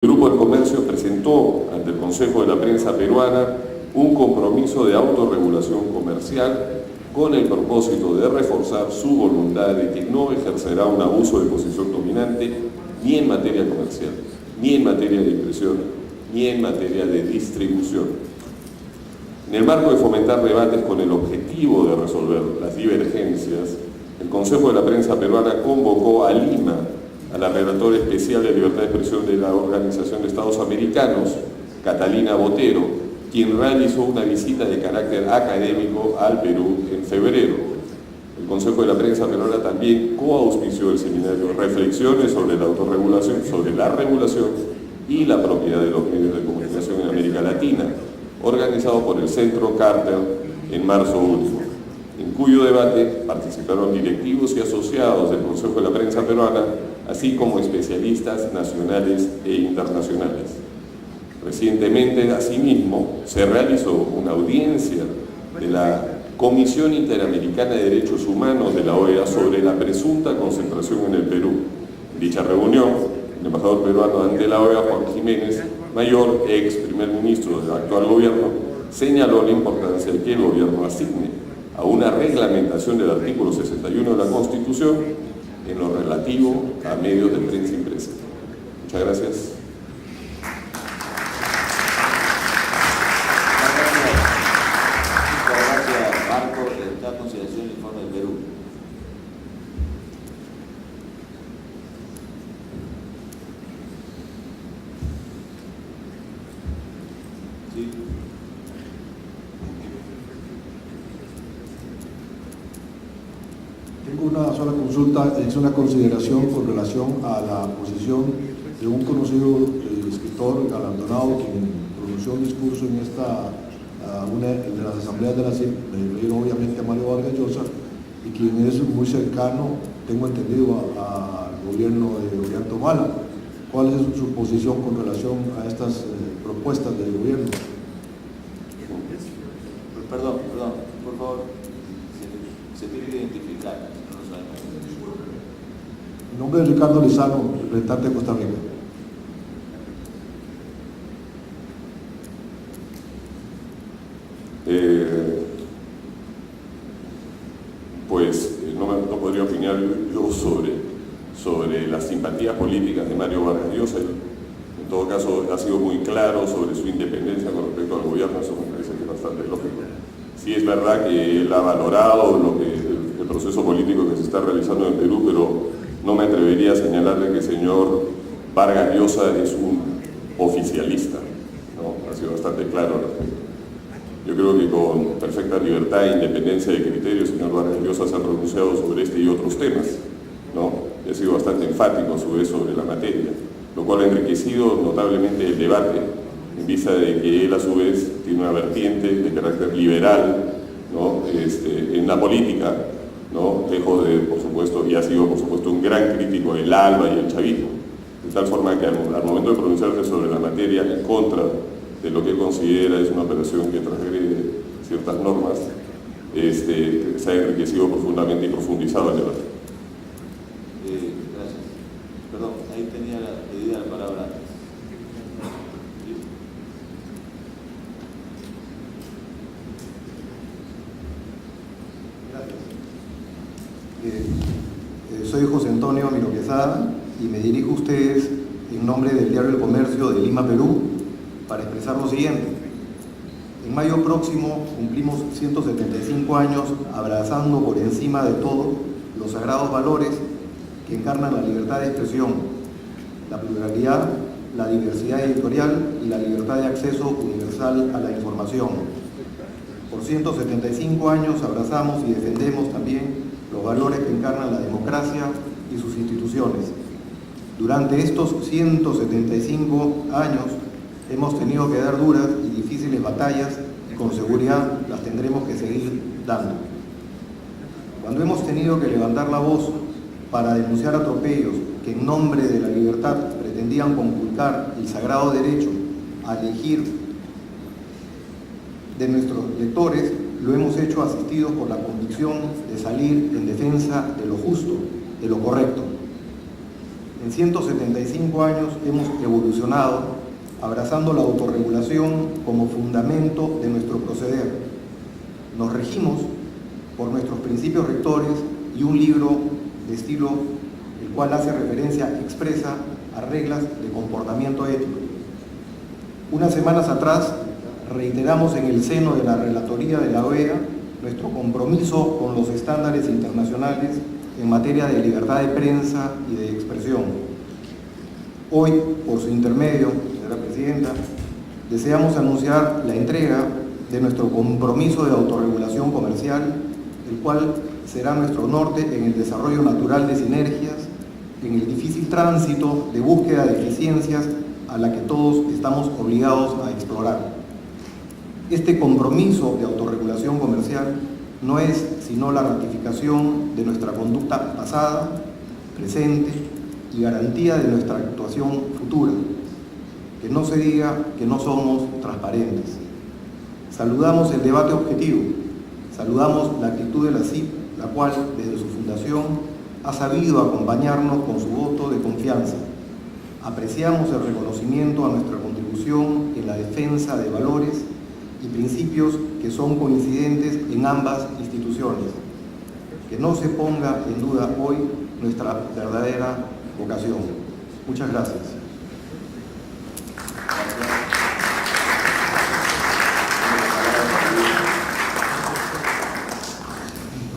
El Grupo del Comercio presentó ante el Consejo de la Prensa Peruana un compromiso de autorregulación comercial con el propósito de reforzar su voluntad de que no ejercerá un abuso de posición dominante ni en materia comercial, ni en materia de impresión, ni en materia de distribución. En el marco de fomentar debates con el objetivo de resolver las divergencias, el Consejo de la Prensa Peruana convocó a Lima a la relatora especial de libertad de expresión de la Organización de Estados Americanos, Catalina Botero, quien realizó una visita de carácter académico al Perú en febrero. El Consejo de la Prensa Peruana también coauspició el seminario Reflexiones sobre la autorregulación, sobre la regulación y la propiedad de los medios de comunicación en América Latina, organizado por el Centro Carter en marzo último, en cuyo debate participaron directivos y asociados del Consejo de la Prensa Peruana, así como especialistas nacionales e internacionales. Recientemente, asimismo, se realizó una audiencia de la Comisión Interamericana de Derechos Humanos de la OEA sobre la presunta concentración en el Perú. En dicha reunión, el embajador peruano ante la OEA, Juan Jiménez Mayor, ex primer ministro del actual gobierno, señaló la importancia de que el gobierno asigne a una reglamentación del artículo 61 de la Constitución en lo relativo a medios de prensa impresa. Muchas gracias. Gracias, Marco. Está a consideración el informe del Perú. Sí. Tengo una sola consulta, es una consideración con relación a la posición de un conocido escritor galardonado quien pronunció un discurso en una de las asambleas de la CIP, obviamente a Mario Vargas Llosa, y quien es muy cercano, tengo entendido, al gobierno de Ollanta Humala. ¿Cuál es su posición con relación a estas propuestas del gobierno? Perdón, por favor, se tiene que identificar. Mi nombre es Ricardo Lizano, representante de Costa Rica. No podría opinar yo sobre las simpatías políticas de Mario Vargas Llosa. En todo caso, ha sido muy claro sobre su independencia con respecto al gobierno, eso me parece que es bastante lógico. Sí es verdad que él ha valorado el proceso político que se está realizando en Perú, pero no me atrevería a señalarle que el señor Vargas Llosa es un oficialista, ¿no? Ha sido bastante claro al respecto. Yo creo que con perfecta libertad e independencia de criterio, el señor Vargas Llosa se ha pronunciado sobre este y otros temas, ¿no? Y ha sido bastante enfático a su vez sobre la materia, lo cual ha enriquecido notablemente el debate, en vista de que él a su vez tiene una vertiente de carácter liberal, ¿no? En la política, ¿no? Lejos de, por supuesto, y ha sido por supuesto un gran crítico del ALBA y el chavismo, de tal forma que al momento de pronunciarse sobre la materia en contra de lo que él considera es una operación que transgrede ciertas normas, se ha enriquecido profundamente y profundizado el debate. Gracias. Perdón, ahí tenía pedida la palabra. Gracias. Soy José Antonio Miro Quesada y me dirijo a ustedes en nombre del Diario El Comercio de Lima, Perú, para expresar lo siguiente. En mayo próximo cumplimos 175 años abrazando por encima de todo los sagrados valores que encarnan la libertad de expresión, la pluralidad, la diversidad editorial y la libertad de acceso universal a la información. Por 175 años abrazamos y defendemos también los valores que encarnan la democracia y sus instituciones. Durante estos 175 años hemos tenido que dar duras y difíciles batallas y con seguridad las tendremos que seguir dando. Cuando hemos tenido que levantar la voz para denunciar atropellos que en nombre de la libertad pretendían conculcar el sagrado derecho a elegir de nuestros lectores, lo hemos hecho asistidos por la convicción de salir en defensa de lo justo, de lo correcto. En 175 años hemos evolucionado, abrazando la autorregulación como fundamento de nuestro proceder. Nos regimos por nuestros principios rectores y un libro de estilo el cual hace referencia expresa a reglas de comportamiento ético. Unas semanas atrás reiteramos en el seno de la Relatoría de la OEA nuestro compromiso con los estándares internacionales en materia de libertad de prensa y de expresión. Hoy, por su intermedio, señora Presidenta, deseamos anunciar la entrega de nuestro compromiso de autorregulación comercial, el cual será nuestro norte en el desarrollo natural de sinergias, en el difícil tránsito de búsqueda de eficiencias a la que todos estamos obligados a explorar. Este compromiso de autorregulación comercial no es sino la ratificación de nuestra conducta pasada, presente y garantía de nuestra actuación futura. Que no se diga que no somos transparentes. Saludamos el debate objetivo, saludamos la actitud de la CIP, la cual desde su fundación ha sabido acompañarnos con su voto de confianza. Apreciamos el reconocimiento a nuestra contribución en la defensa de valores y principios que son coincidentes en ambas instituciones. Que no se ponga en duda hoy nuestra verdadera vocación. Muchas gracias.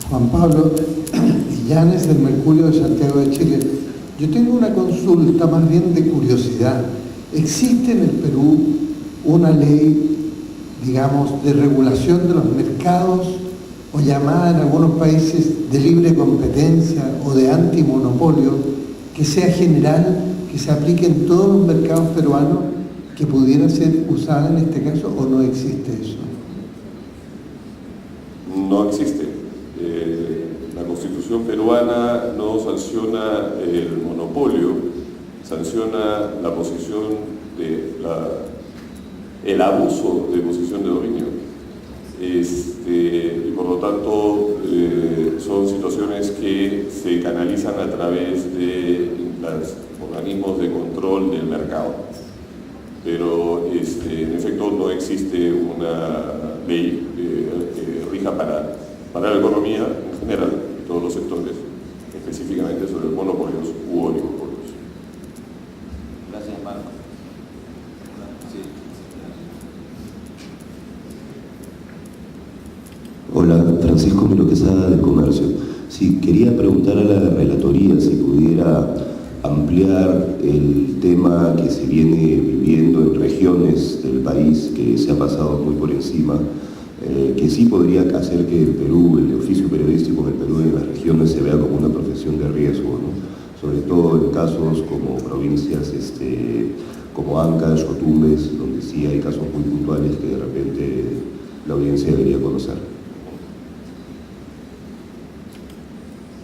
Juan Pablo Illanes, del Mercurio de Santiago de Chile. Yo tengo una consulta más bien de curiosidad. ¿Existe en el Perú una ley, digamos, de regulación de los mercados, o llamada en algunos países de libre competencia o de antimonopolio, que sea general, que se aplique en todos los mercados peruanos, que pudiera ser usada en este caso, o no existe eso? No existe. La Constitución peruana no sanciona el monopolio, sanciona la posición el abuso de posición de dominio. Y por lo tanto son situaciones que se canalizan a través de los organismos de control del mercado. Pero en efecto no existe una ley que rija para la economía en general, en todos los sectores, específicamente sobre monopolios u oligopolios. Gracias, Marco. Sí. Hola, Francisco Miro Quesada, del Comercio. Sí, quería preguntar a la relatoría si pudiera ampliar el tema que se viene viviendo en regiones del país, que se ha pasado muy por encima, que sí podría hacer que el Perú, el oficio periodístico en el Perú en las regiones se vea como una profesión de riesgo, ¿no? Sobre todo en casos como provincias como Ancash o Tumbes, donde sí hay casos muy puntuales que de repente la audiencia debería conocer.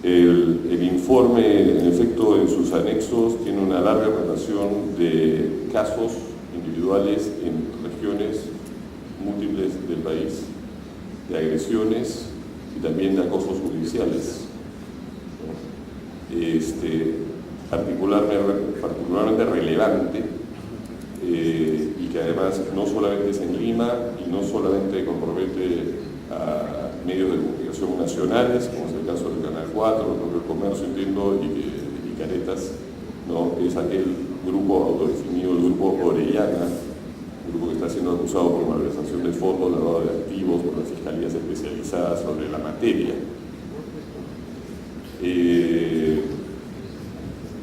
El informe, en efecto, en sus anexos, tiene una larga relación de casos individuales en regiones múltiples del país, de agresiones y también de acosos judiciales. Particularmente relevante, y que además no solamente es en Lima y no solamente compromete a medios de comunicación nacionales, como es el caso del Canal 4, el Comercio, entiendo, y Caretas, ¿no? Es aquel grupo autodefinido, el grupo Orellana, un grupo que está siendo acusado por malversación de fondos, lavado de activos por las fiscalías especializadas sobre la materia.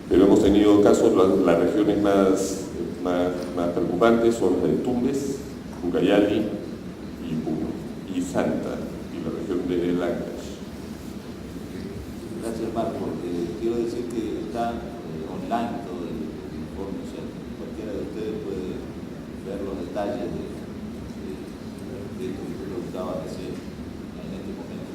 Pero hemos tenido casos, las regiones más preocupantes son las de Tumbes, Ucayali y Puno, y Santa, y la región de Ancash. Gracias, Marco. Quiero decir que está online todo el informe, o sea, cualquiera de ustedes puede ver los detalles de esto que te preguntaba recién en este momento.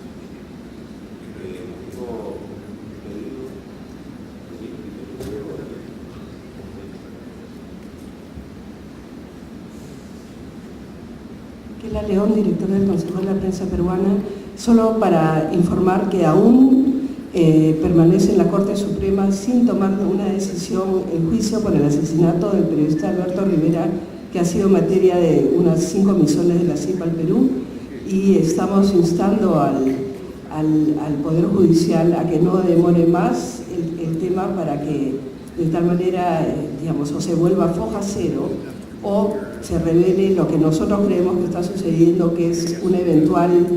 León, directora del Consejo de la Prensa Peruana, solo para informar que aún permanece en la Corte Suprema sin tomar una decisión en juicio por el asesinato del periodista Alberto Rivera, que ha sido materia de unas 5 misiones de la CIP al Perú, y estamos instando al Poder Judicial a que no demore más el tema para que de tal manera, digamos, o se vuelva foja cero o se revele lo que nosotros creemos que está sucediendo, que es una eventual,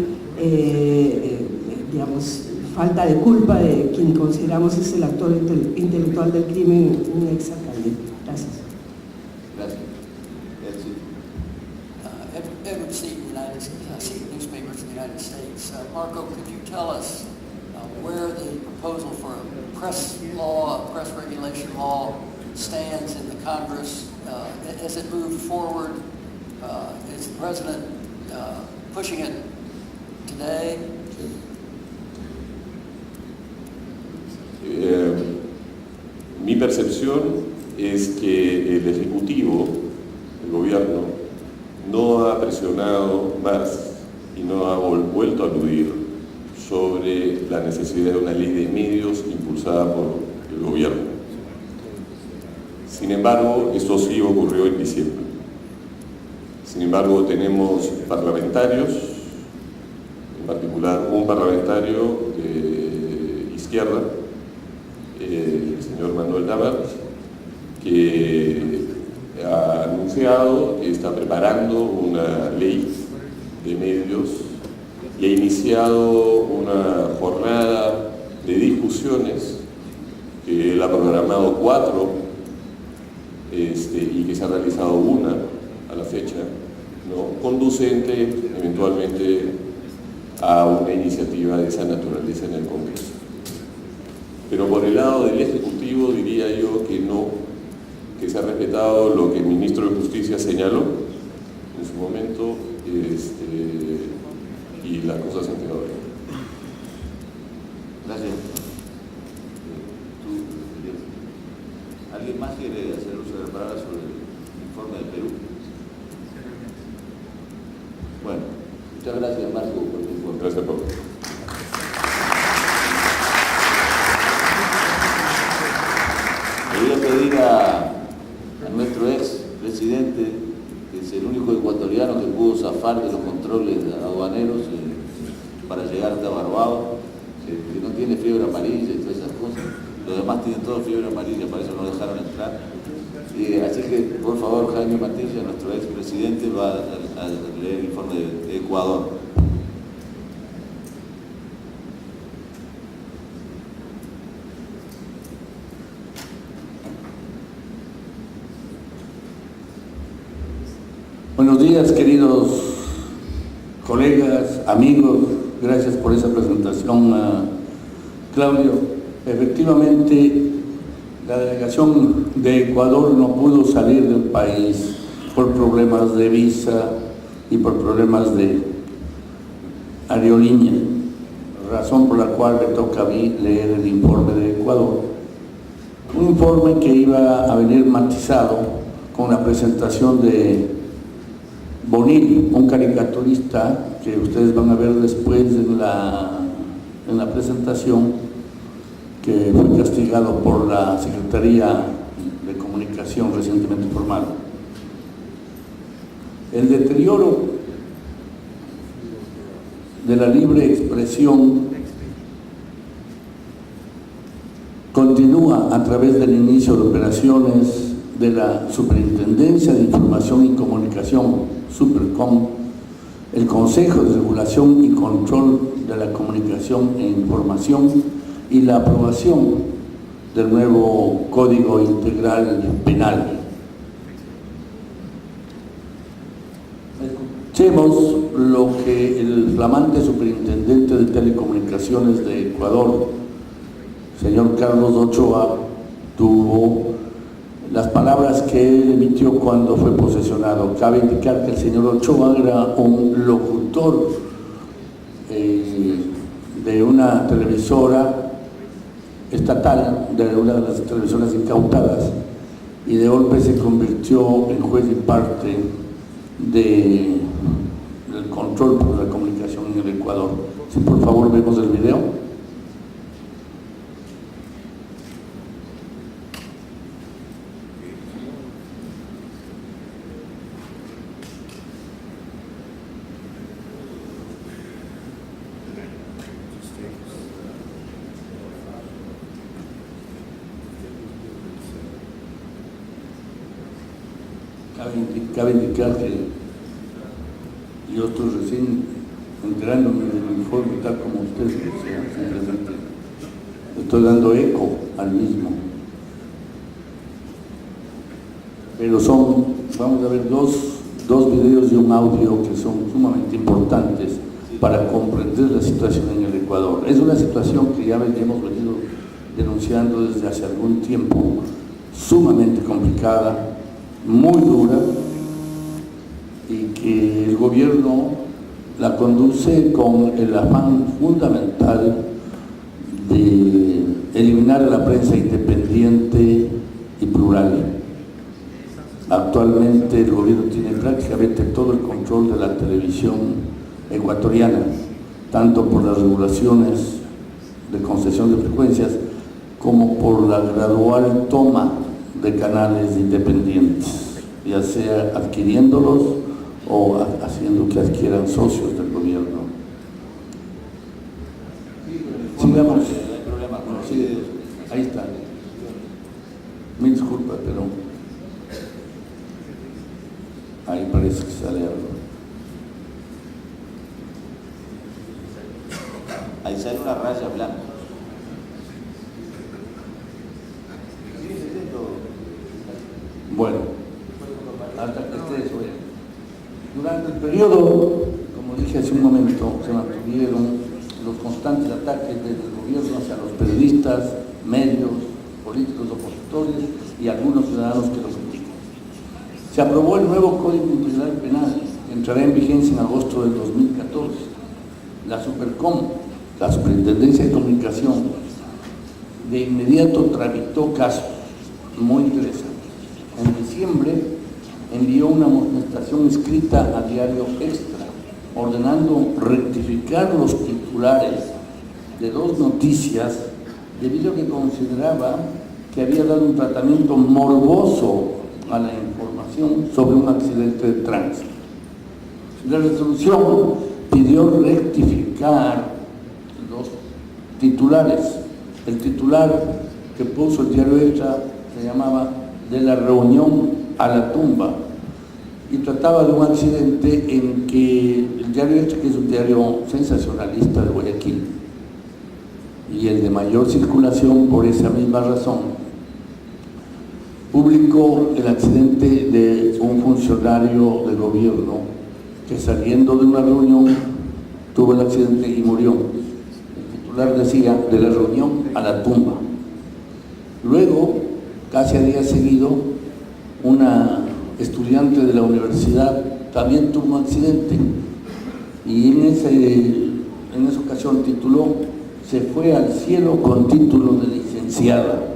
digamos, falta de culpa de quien consideramos es el actor intelectual del crimen, un exalcalde. Gracias. Gracias. Edward Seaton, Seaton Newspapers in the United States. Marco, could you tell us where the proposal for a press law, a press regulation law, stands in the Congress? Has it moved forward? Is the President pushing it today? Mi percepción es que el Ejecutivo, el Gobierno, no ha presionado más y no ha vuelto a aludir sobre la necesidad de una ley de medios impulsada por el Gobierno. Sin embargo, esto sí ocurrió en diciembre. Sin embargo, tenemos parlamentarios, en particular un parlamentario de izquierda, el señor Manuel Damar, que ha anunciado que está preparando una ley de medios y ha iniciado una jornada de discusiones, que él ha programado 4 y que se ha realizado una a la fecha, ¿no?, conducente eventualmente a una iniciativa de esa naturaleza en el Congreso. Pero por el lado del Ejecutivo diría yo que no, que se ha respetado lo que el Ministro de Justicia señaló en su momento, y las cosas han quedado bien. Gracias. ¿Alguien más quiere hacer uso de la palabra sobre el informe de Perú? Bueno, muchas gracias, Marco, por tu informe. Gracias, Pablo. Le voy a pedir a nuestro ex presidente, que es el único ecuatoriano que pudo zafar de los controles aduaneros para llegar hasta Barbados, que no tiene fiebre amarilla y todas esas cosas. Los demás tienen todo fiebre amarilla, para eso no dejaron entrar. Así que, por favor, Jaime Matilla, nuestro ex presidente, va a leer el informe de Ecuador. Buenos días, queridos colegas, amigos, gracias por esa presentación, Claudio. Efectivamente, la delegación de Ecuador no pudo salir del país por problemas de visa y por problemas de aerolínea, razón por la cual me toca a mí leer el informe de Ecuador. Un informe que iba a venir matizado con la presentación de Bonilli, un caricaturista que ustedes van a ver después en la presentación, que fue castigado por la Secretaría de Comunicación recientemente formada. El deterioro de la libre expresión continúa a través del inicio de operaciones de la Superintendencia de Información y Comunicación, Supercom, el Consejo de Regulación y Control de la Comunicación e Información y la aprobación del nuevo Código Integral Penal. Escuchemos lo que el flamante superintendente de Telecomunicaciones de Ecuador, señor Carlos Ochoa, tuvo, las palabras que él emitió cuando fue posesionado. Cabe indicar que el señor Ochoa era un locutor de una televisora estatal, de una de las televisoras incautadas, y de golpe se convirtió en juez y parte del control por la comunicación en el Ecuador. Si por favor vemos el video. Cabe indicar que yo estoy recién enterándome del informe tal como ustedes desean, simplemente estoy dando eco al mismo. Pero vamos a ver dos videos y un audio que son sumamente importantes para comprender la situación en el Ecuador. Es una situación que ya hemos venido denunciando desde hace algún tiempo, sumamente complicada, muy dura, y que el gobierno la conduce con el afán fundamental de eliminar a la prensa independiente y plural. Actualmente el gobierno tiene prácticamente todo el control de la televisión ecuatoriana, tanto por las regulaciones de concesión de frecuencias como por la gradual toma de canales independientes, ya sea adquiriéndolos o haciendo que adquieran socios del gobierno. Sigamos. Sí, ahí está. Mil disculpas, pero ahí parece que sale algo. Ahí sale una raya blanca. Bueno, hasta que esté eso. Durante el periodo, como dije hace un momento, se mantuvieron los constantes ataques del gobierno hacia los periodistas, medios, políticos opositores y algunos ciudadanos que los critican. Se aprobó el nuevo Código Integral Penal, que entrará en vigencia en agosto del 2014. La Supercom, la Superintendencia de Comunicación, de inmediato tramitó casos muy interesantes. En diciembre envió una amonestación escrita a Diario Extra, ordenando rectificar los titulares de dos noticias debido a que consideraba que había dado un tratamiento morboso a la información sobre un accidente de tránsito. La resolución pidió rectificar los titulares. El titular que puso el Diario Extra se llamaba "De la reunión a la tumba", y trataba de un accidente en que el Diario Extra, que es un diario sensacionalista de Guayaquil y el de mayor circulación por esa misma razón, publicó el accidente de un funcionario del gobierno que, saliendo de una reunión, tuvo el accidente y murió. El titular decía "De la reunión a la tumba". Luego, casi a día seguido, una estudiante de la universidad también tuvo un accidente y en esa ocasión tituló "Se fue al cielo con título de licenciada".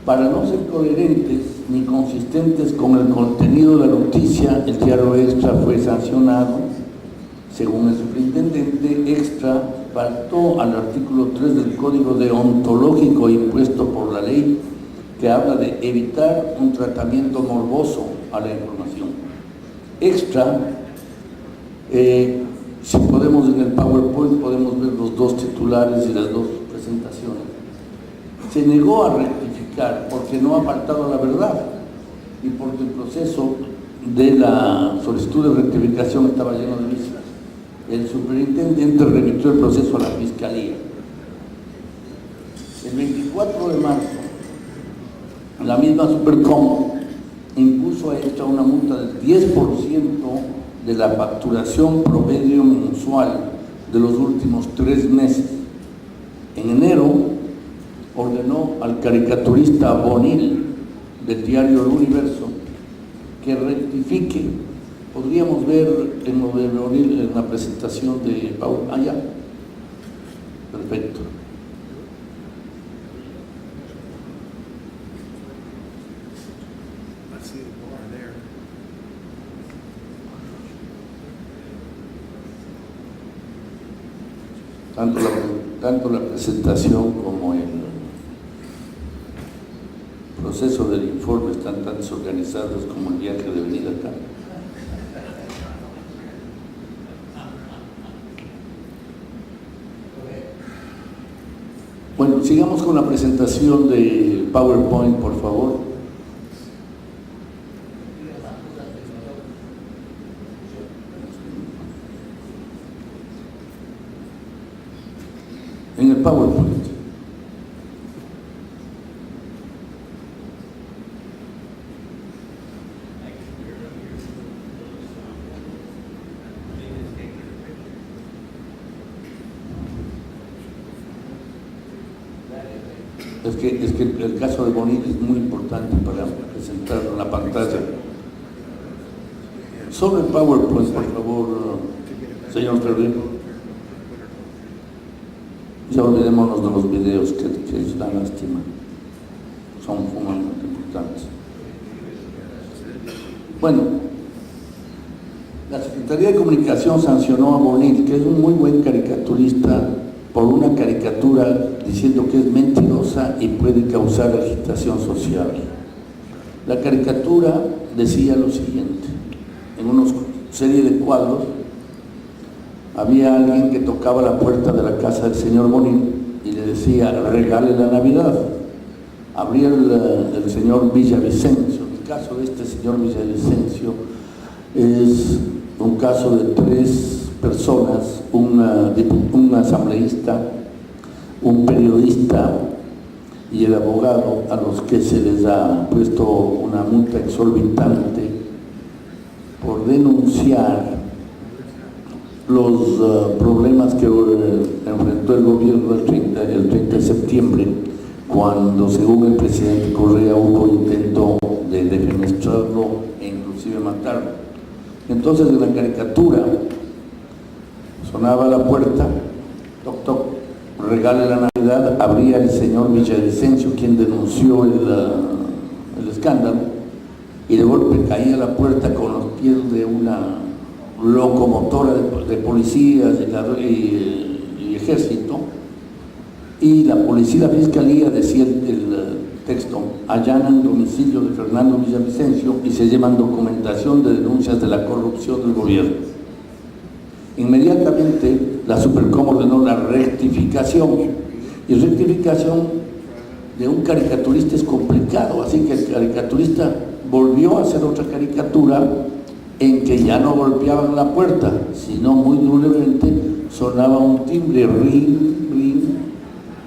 Para no ser coherentes ni consistentes con el contenido de la noticia, el Diario Extra fue sancionado. Según el superintendente, Extra faltó al artículo 3 del Código Deontológico impuesto por la ley, que habla de evitar un tratamiento morboso a la información. Extra, si podemos en el PowerPoint, podemos ver los dos titulares y las dos presentaciones. Se negó a rectificar porque no ha faltado la verdad y porque el proceso de la solicitud de rectificación estaba lleno de vicios. El superintendente remitió el proceso a la Fiscalía. El 24 de marzo, la misma Supercom impuso a Extra una multa del 10% de la facturación promedio mensual de los últimos 3 meses. En enero, ordenó al caricaturista Bonil del diario El Universo que rectifique. Podríamos ver en lo de Bonil en la presentación de Paul. Ya. Perfecto. Tanto la presentación como el proceso del informe están tan desorganizados como el viaje de venir acá. Bueno, sigamos con la presentación de PowerPoint, por favor. en el PowerPoint. Es que el caso de Bonilla es muy importante para presentarlo en la pantalla. Solo el PowerPoint, por favor, señor Ferrer. Ya olvidémonos de los videos que es una lástima. Son sumamente importantes. Bueno, la Secretaría de Comunicación sancionó a Bonilla, que es un muy buen caricaturista, por una caricatura diciendo que es mentirosa y puede causar agitación social. La caricatura decía lo siguiente: en una serie de cuadros había alguien que tocaba la puerta de la casa del señor Bonilla y le decía: regale la Navidad. Abría el señor Villavicencio. El caso de este señor Villavicencio es un caso de 3 personas, un asambleísta, un periodista y el abogado, a los que se les ha puesto una multa exorbitante por denunciar los problemas que enfrentó el gobierno el 30 de septiembre, cuando, según el presidente Correa, hubo intento de defenestrarlo e inclusive matarlo. Entonces, en la caricatura sonaba la puerta, toc toc, regale la Navidad, abría el señor Villavicencio, quien denunció el escándalo, y de golpe caía la puerta con los pies de una locomotora de policías y ejército, y la policía, la fiscalía, decía el texto: allanan domicilio de Fernando Villavicencio y se llevan documentación de denuncias de la corrupción del gobierno. Inmediatamente la Supercom ordenó la rectificación, y rectificación de un caricaturista es complicado, así que el caricaturista volvió a hacer otra caricatura en que ya no golpeaban la puerta, sino muy duramente sonaba un timbre, ring, ring.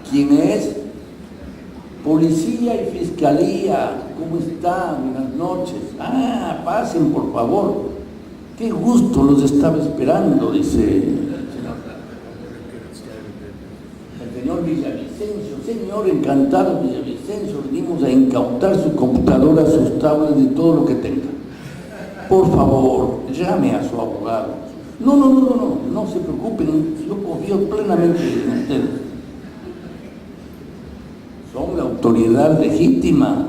¿Quién es? Policía y fiscalía, ¿cómo están? Buenas noches. Ah, pasen por favor. Qué gusto, los estaba esperando, dice el señor Villavicencio. Señor, encantado Villavicencio, venimos a incautar su computadora, sus tablets y todo lo que tenga. Por favor, llame a su abogado. No se preocupen, yo confío plenamente en ustedes. Son la autoridad legítima,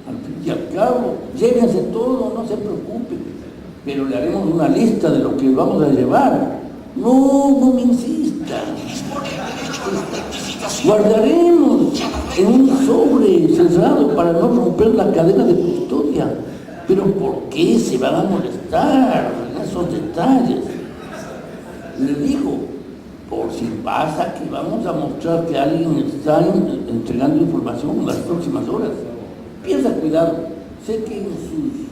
al fin y al cabo. Llévense todo, no se preocupen, pero le haremos una lista de lo que vamos a llevar. No me insistan. Guardaremos en un sobre cerrado para no romper la cadena de custodia. Pero ¿por qué se van a molestar en esos detalles? Le digo, por si pasa que vamos a mostrar que alguien está entregando información en las próximas horas. Piensa cuidado, sé que en sus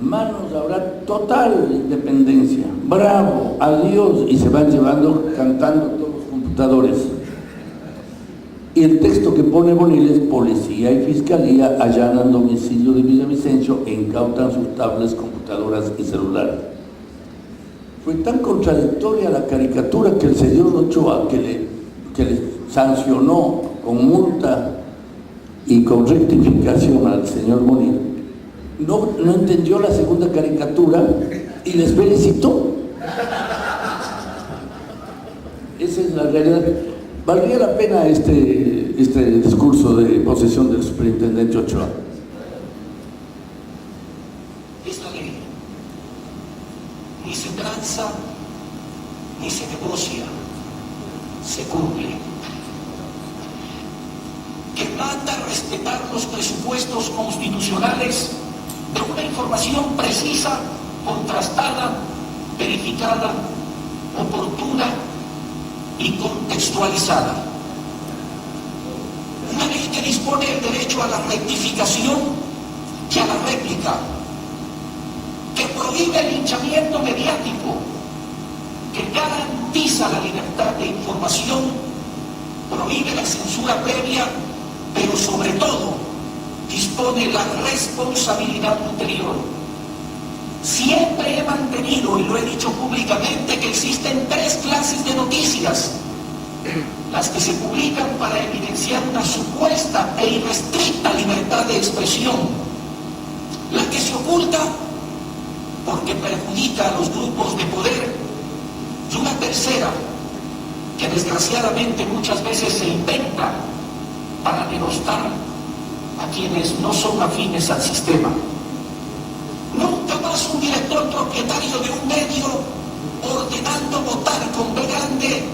manos habrá total independencia. Bravo, adiós, y se van llevando, cantando todos los computadores. Y el texto que pone Bonilla es: policía y fiscalía allanan domicilio de Villavicencio e incautan sus tablets, computadoras y celulares. Fue tan contradictoria la caricatura que el señor Ochoa, que le sancionó con multa y con rectificación al señor Bonilla, no entendió la segunda caricatura y les felicitó. Esa es la realidad. Valdría la pena este discurso de posesión del superintendente Ochoa. Esta ley ni se tranza ni se negocia, se cumple. Que manda a respetar los presupuestos constitucionales de una información precisa, contrastada, verificada, oportuna y contextualizada. Una ley que dispone el derecho a la rectificación y a la réplica, que prohíbe el linchamiento mediático, que garantiza la libertad de información, prohíbe la censura previa, pero sobre todo dispone la responsabilidad ulterior. Siempre he mantenido, y lo he dicho públicamente, que existen tres clases de noticias: las que se publican para evidenciar una supuesta e irrestricta libertad de expresión, la que se oculta porque perjudica a los grupos de poder, y una tercera que desgraciadamente muchas veces se inventa para denostar a quienes no son afines al sistema. Nunca más un director propietario de un medio ordenando votar con B grande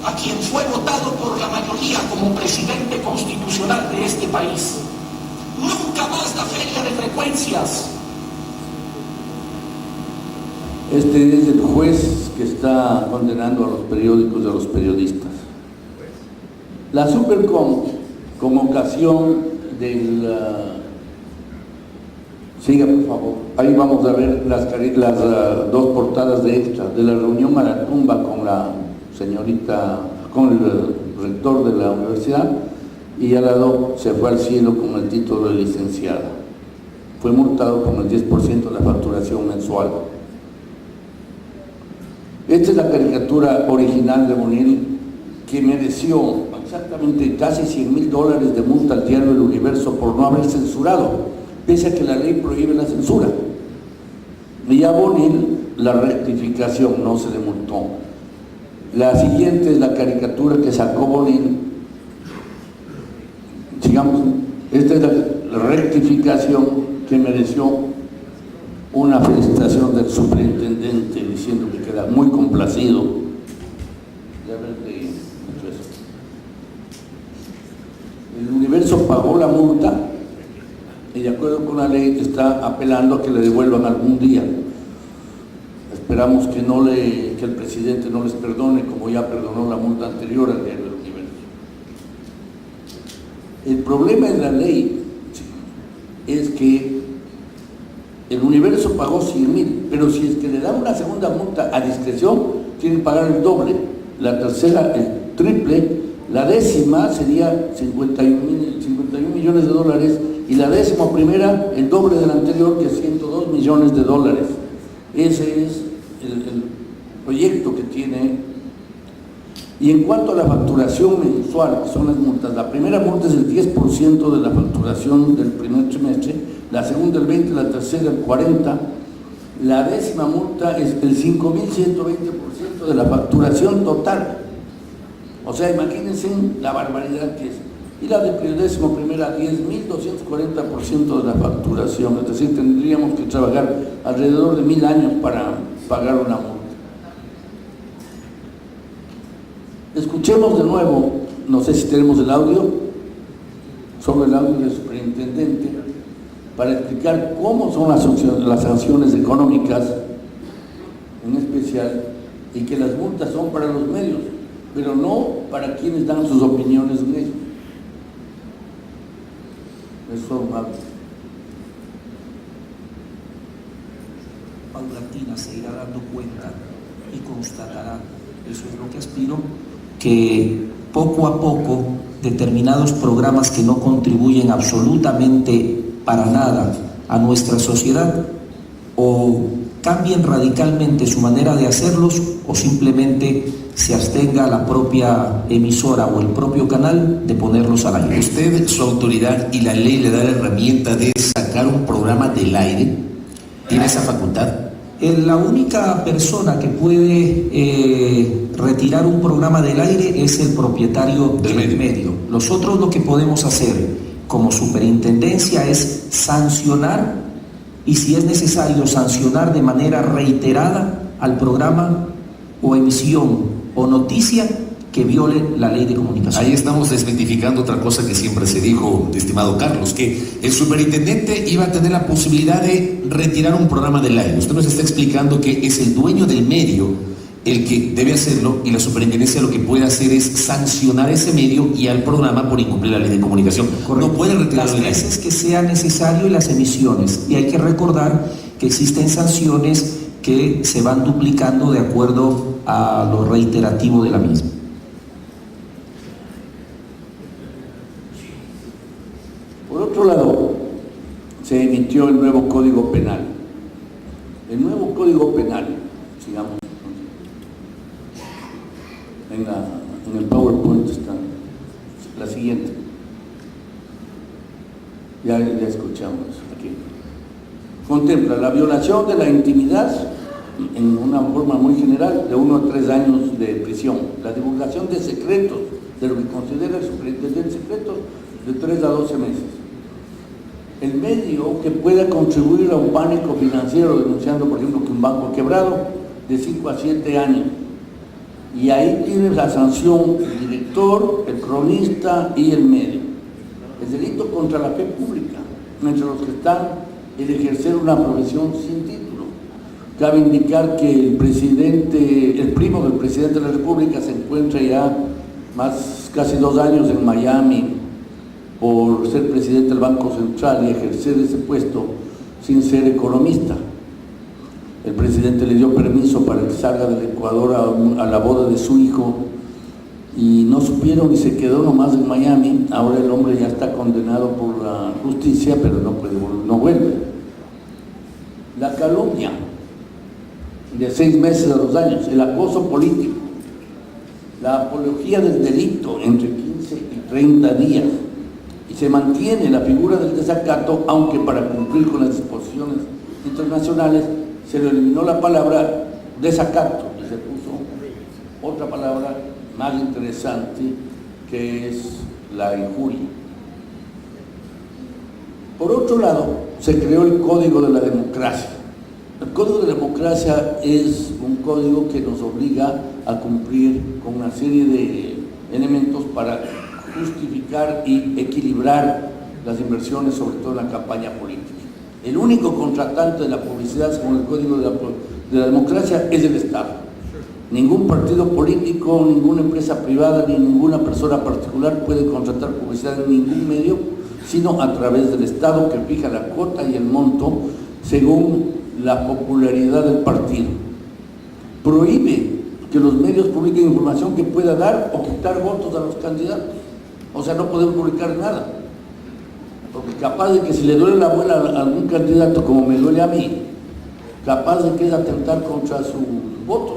a quien fue votado por la mayoría como presidente constitucional de este país. Nunca más la feria de frecuencias. Este es el juez que está condenando a los periódicos y a los periodistas. La Supercom, con ocasión del... siga, por favor. Ahí vamos a ver las dos portadas de extra de la reunión Maratumba con la señorita, con el rector de la universidad, y al lado se fue al cielo con el título de licenciada. Fue multado con el 10% de la facturación mensual. Esta es la caricatura original de Bonil, que mereció exactamente casi $100,000 de multa al diario El Universo por no haber censurado, pese a que la ley prohíbe la censura. Y a Bonil la rectificación, no se le multó. La siguiente es la caricatura que sacó Bonil. Sigamos. Esta es la rectificación que mereció una felicitación del superintendente diciendo que queda muy complacido de haberle hecho eso. El Universo pagó la multa y de acuerdo con la ley está apelando a que le devuelvan algún día. Esperamos que el presidente no les perdone, como ya perdonó la multa anterior al diario del Universo. El problema en la ley es que el Universo pagó 100,000, pero si es que le dan una segunda multa a discreción, tienen que pagar el doble, la tercera el triple, la décima sería 51 millones de dólares y la 11ª el doble del anterior, que es 102 millones de dólares. Ese es el proyecto que tiene. Y en cuanto a la facturación mensual, que son las multas, la primera multa es el 10% de la facturación del primer trimestre, la segunda el 20%, la tercera el 40%, la décima multa es el 5.120% de la facturación total. O sea, imagínense la barbaridad que es. Y la de décimo primera, 10.240% de la facturación, es decir, tendríamos que trabajar alrededor de 1.000 años para pagar una multa. Escuchemos de nuevo, no sé si tenemos el audio, sobre el audio del superintendente, para explicar cómo son las sanciones económicas, en especial, y que las multas son para los medios, pero no para quienes dan sus opiniones en ellos. Eso, paulatina se irá dando cuenta y constatará, eso es lo que aspiro, que poco a poco determinados programas que no contribuyen absolutamente para nada a nuestra sociedad o cambien radicalmente su manera de hacerlos o simplemente se abstenga la propia emisora o el propio canal de ponerlos al aire. ¿Usted, su autoridad y la ley le da la herramienta de sacar un programa del aire? ¿Tiene esa facultad? La única persona que puede retirar un programa del aire es el propietario del medio. Nosotros lo que podemos hacer como superintendencia es sancionar, y si es necesario sancionar de manera reiterada al programa o emisión o noticia que viole la ley de comunicación. Ahí estamos desmitificando otra cosa que siempre se dijo, estimado Carlos, que el superintendente iba a tener la posibilidad de retirar un programa del aire. Usted nos está explicando que es el dueño del medio el que debe hacerlo y la superintendencia lo que puede hacer es sancionar ese medio y al programa por incumplir la ley de comunicación. Correcto. No puede retirarlo las veces que sea necesario y las emisiones. Y hay que recordar que existen sanciones que se van duplicando de acuerdo a lo reiterativo de la misma. Por otro lado, se emitió el nuevo Código Penal. El nuevo Código Penal, sigamos, en el PowerPoint está la siguiente. Ya escuchamos aquí. Contempla la violación de la intimidad en una forma muy general de 1 a 3 años de prisión, la divulgación de secretos, de lo que considera el superintendente secretos, de 3 a 12 meses. El medio que pueda contribuir a un pánico financiero, denunciando por ejemplo que un banco ha quebrado, de 5 a 7 años. Y ahí tienes la sanción el director, el cronista y el medio. El delito contra la fe pública, entre los que están el ejercer una profesión sin título. Cabe indicar que el primo del presidente de la República se encuentra ya casi 2 años en Miami por ser presidente del Banco Central y ejercer ese puesto sin ser economista. El presidente le dio permiso para que salga del Ecuador a la boda de su hijo y no supieron y se quedó nomás en Miami. Ahora el hombre ya está condenado por la justicia, pero no vuelve. La calumnia, de 6 meses a 2 años, el acoso político, la apología del delito entre 15 y 30 días, y se mantiene la figura del desacato, aunque para cumplir con las disposiciones internacionales se le eliminó la palabra desacato y se puso otra palabra más interesante, que es la injuria. Por otro lado, se creó el Código de la Democracia. El Código de la Democracia es un código que nos obliga a cumplir con una serie de elementos para justificar y equilibrar las inversiones, sobre todo en la campaña política. El único contratante de la publicidad, según el Código de la Democracia, es el Estado. Ningún partido político, ninguna empresa privada, ni ninguna persona particular puede contratar publicidad en ningún medio, sino a través del Estado, que fija la cuota y el monto según la popularidad del partido. Prohíbe que los medios publiquen información que pueda dar o quitar votos a los candidatos. O sea, no pueden publicar nada. Porque capaz de que si le duele la abuela a algún candidato, como me duele a mí, capaz de que es atentar contra sus votos.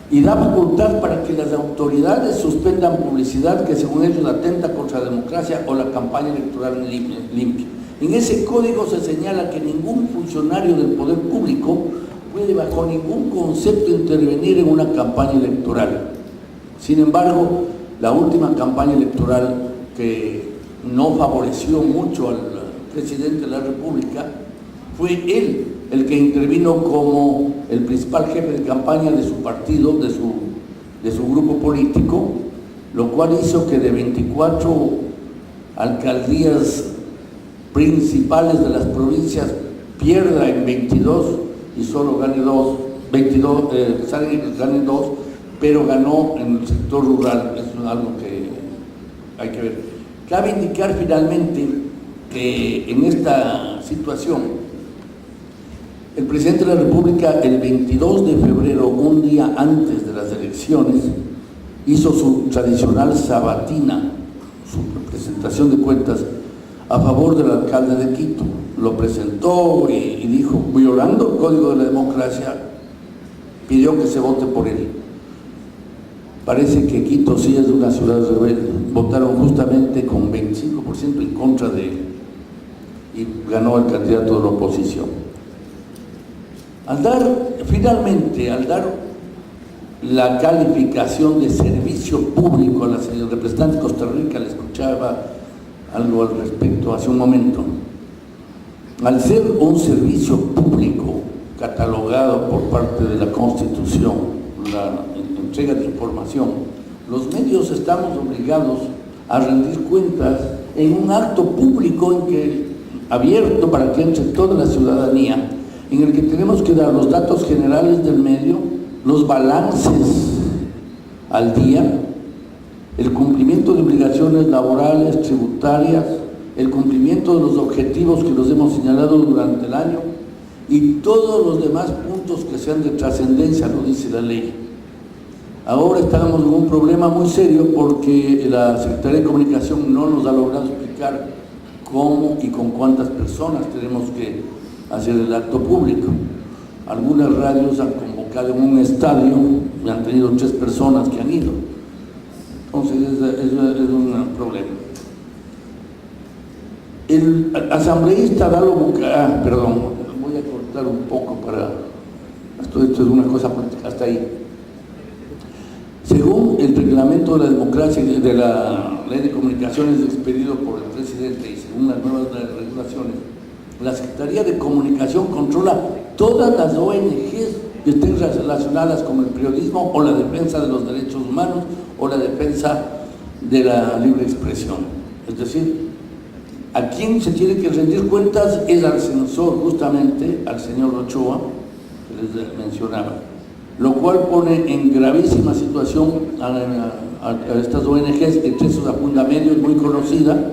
Y da facultad para que las autoridades suspendan publicidad que según ellos atenta contra la democracia o la campaña electoral limpia. En ese código se señala que ningún funcionario del poder público puede bajo ningún concepto intervenir en una campaña electoral. Sin embargo, la última campaña electoral que no favoreció mucho al presidente de la República, fue él el que intervino como el principal jefe de campaña de su partido, de su grupo político, lo cual hizo que de 24 alcaldías principales de las provincias pierda en 22 y solo gane 2, gane 2, pero ganó en el sector rural. Eso es algo que hay que ver. Cabe indicar finalmente que en esta situación el presidente de la República, el 22 de febrero, un día antes de las elecciones, hizo su tradicional sabatina, su presentación de cuentas a favor del alcalde de Quito. Lo presentó y dijo, violando el Código de la Democracia, pidió que se vote por él. Parece que Quito sí es una ciudad rebelde. Votaron justamente con 25% en contra de él y ganó el candidato de la oposición. Al dar la calificación de servicio público a la señora representante de Costa Rica, le escuchaba algo al respecto hace un momento. Al ser un servicio público catalogado por parte de la Constitución, la entrega de información, los medios estamos obligados a rendir cuentas en un acto público abierto para que entre toda la ciudadanía, en el que tenemos que dar los datos generales del medio, los balances al día, el cumplimiento de obligaciones laborales, tributarias, el cumplimiento de los objetivos que nos hemos señalado durante el año y todos los demás puntos que sean de trascendencia, lo dice la ley. Ahora estamos en un problema muy serio porque la Secretaría de Comunicación no nos ha logrado explicar cómo y con cuántas personas tenemos que hacer el acto público. Algunas radios han convocado en un estadio y han tenido 3 personas que han ido. Entonces es un problema. El asambleísta Dalo Bucaram, perdón, voy a cortar un poco para... Esto es una cosa política, hasta ahí. Según el reglamento de la democracia y de la ley de comunicaciones expedido por el presidente y según las nuevas regulaciones, la Secretaría de Comunicación controla todas las ONGs que estén relacionadas con el periodismo o la defensa de los derechos humanos o la defensa de la libre expresión. Es decir, a quien se tiene que rendir cuentas es al censor, justamente al señor Ochoa, que les mencionaba, lo cual pone en gravísima situación a estas ONGs, entre esos a Funda Medio, muy conocida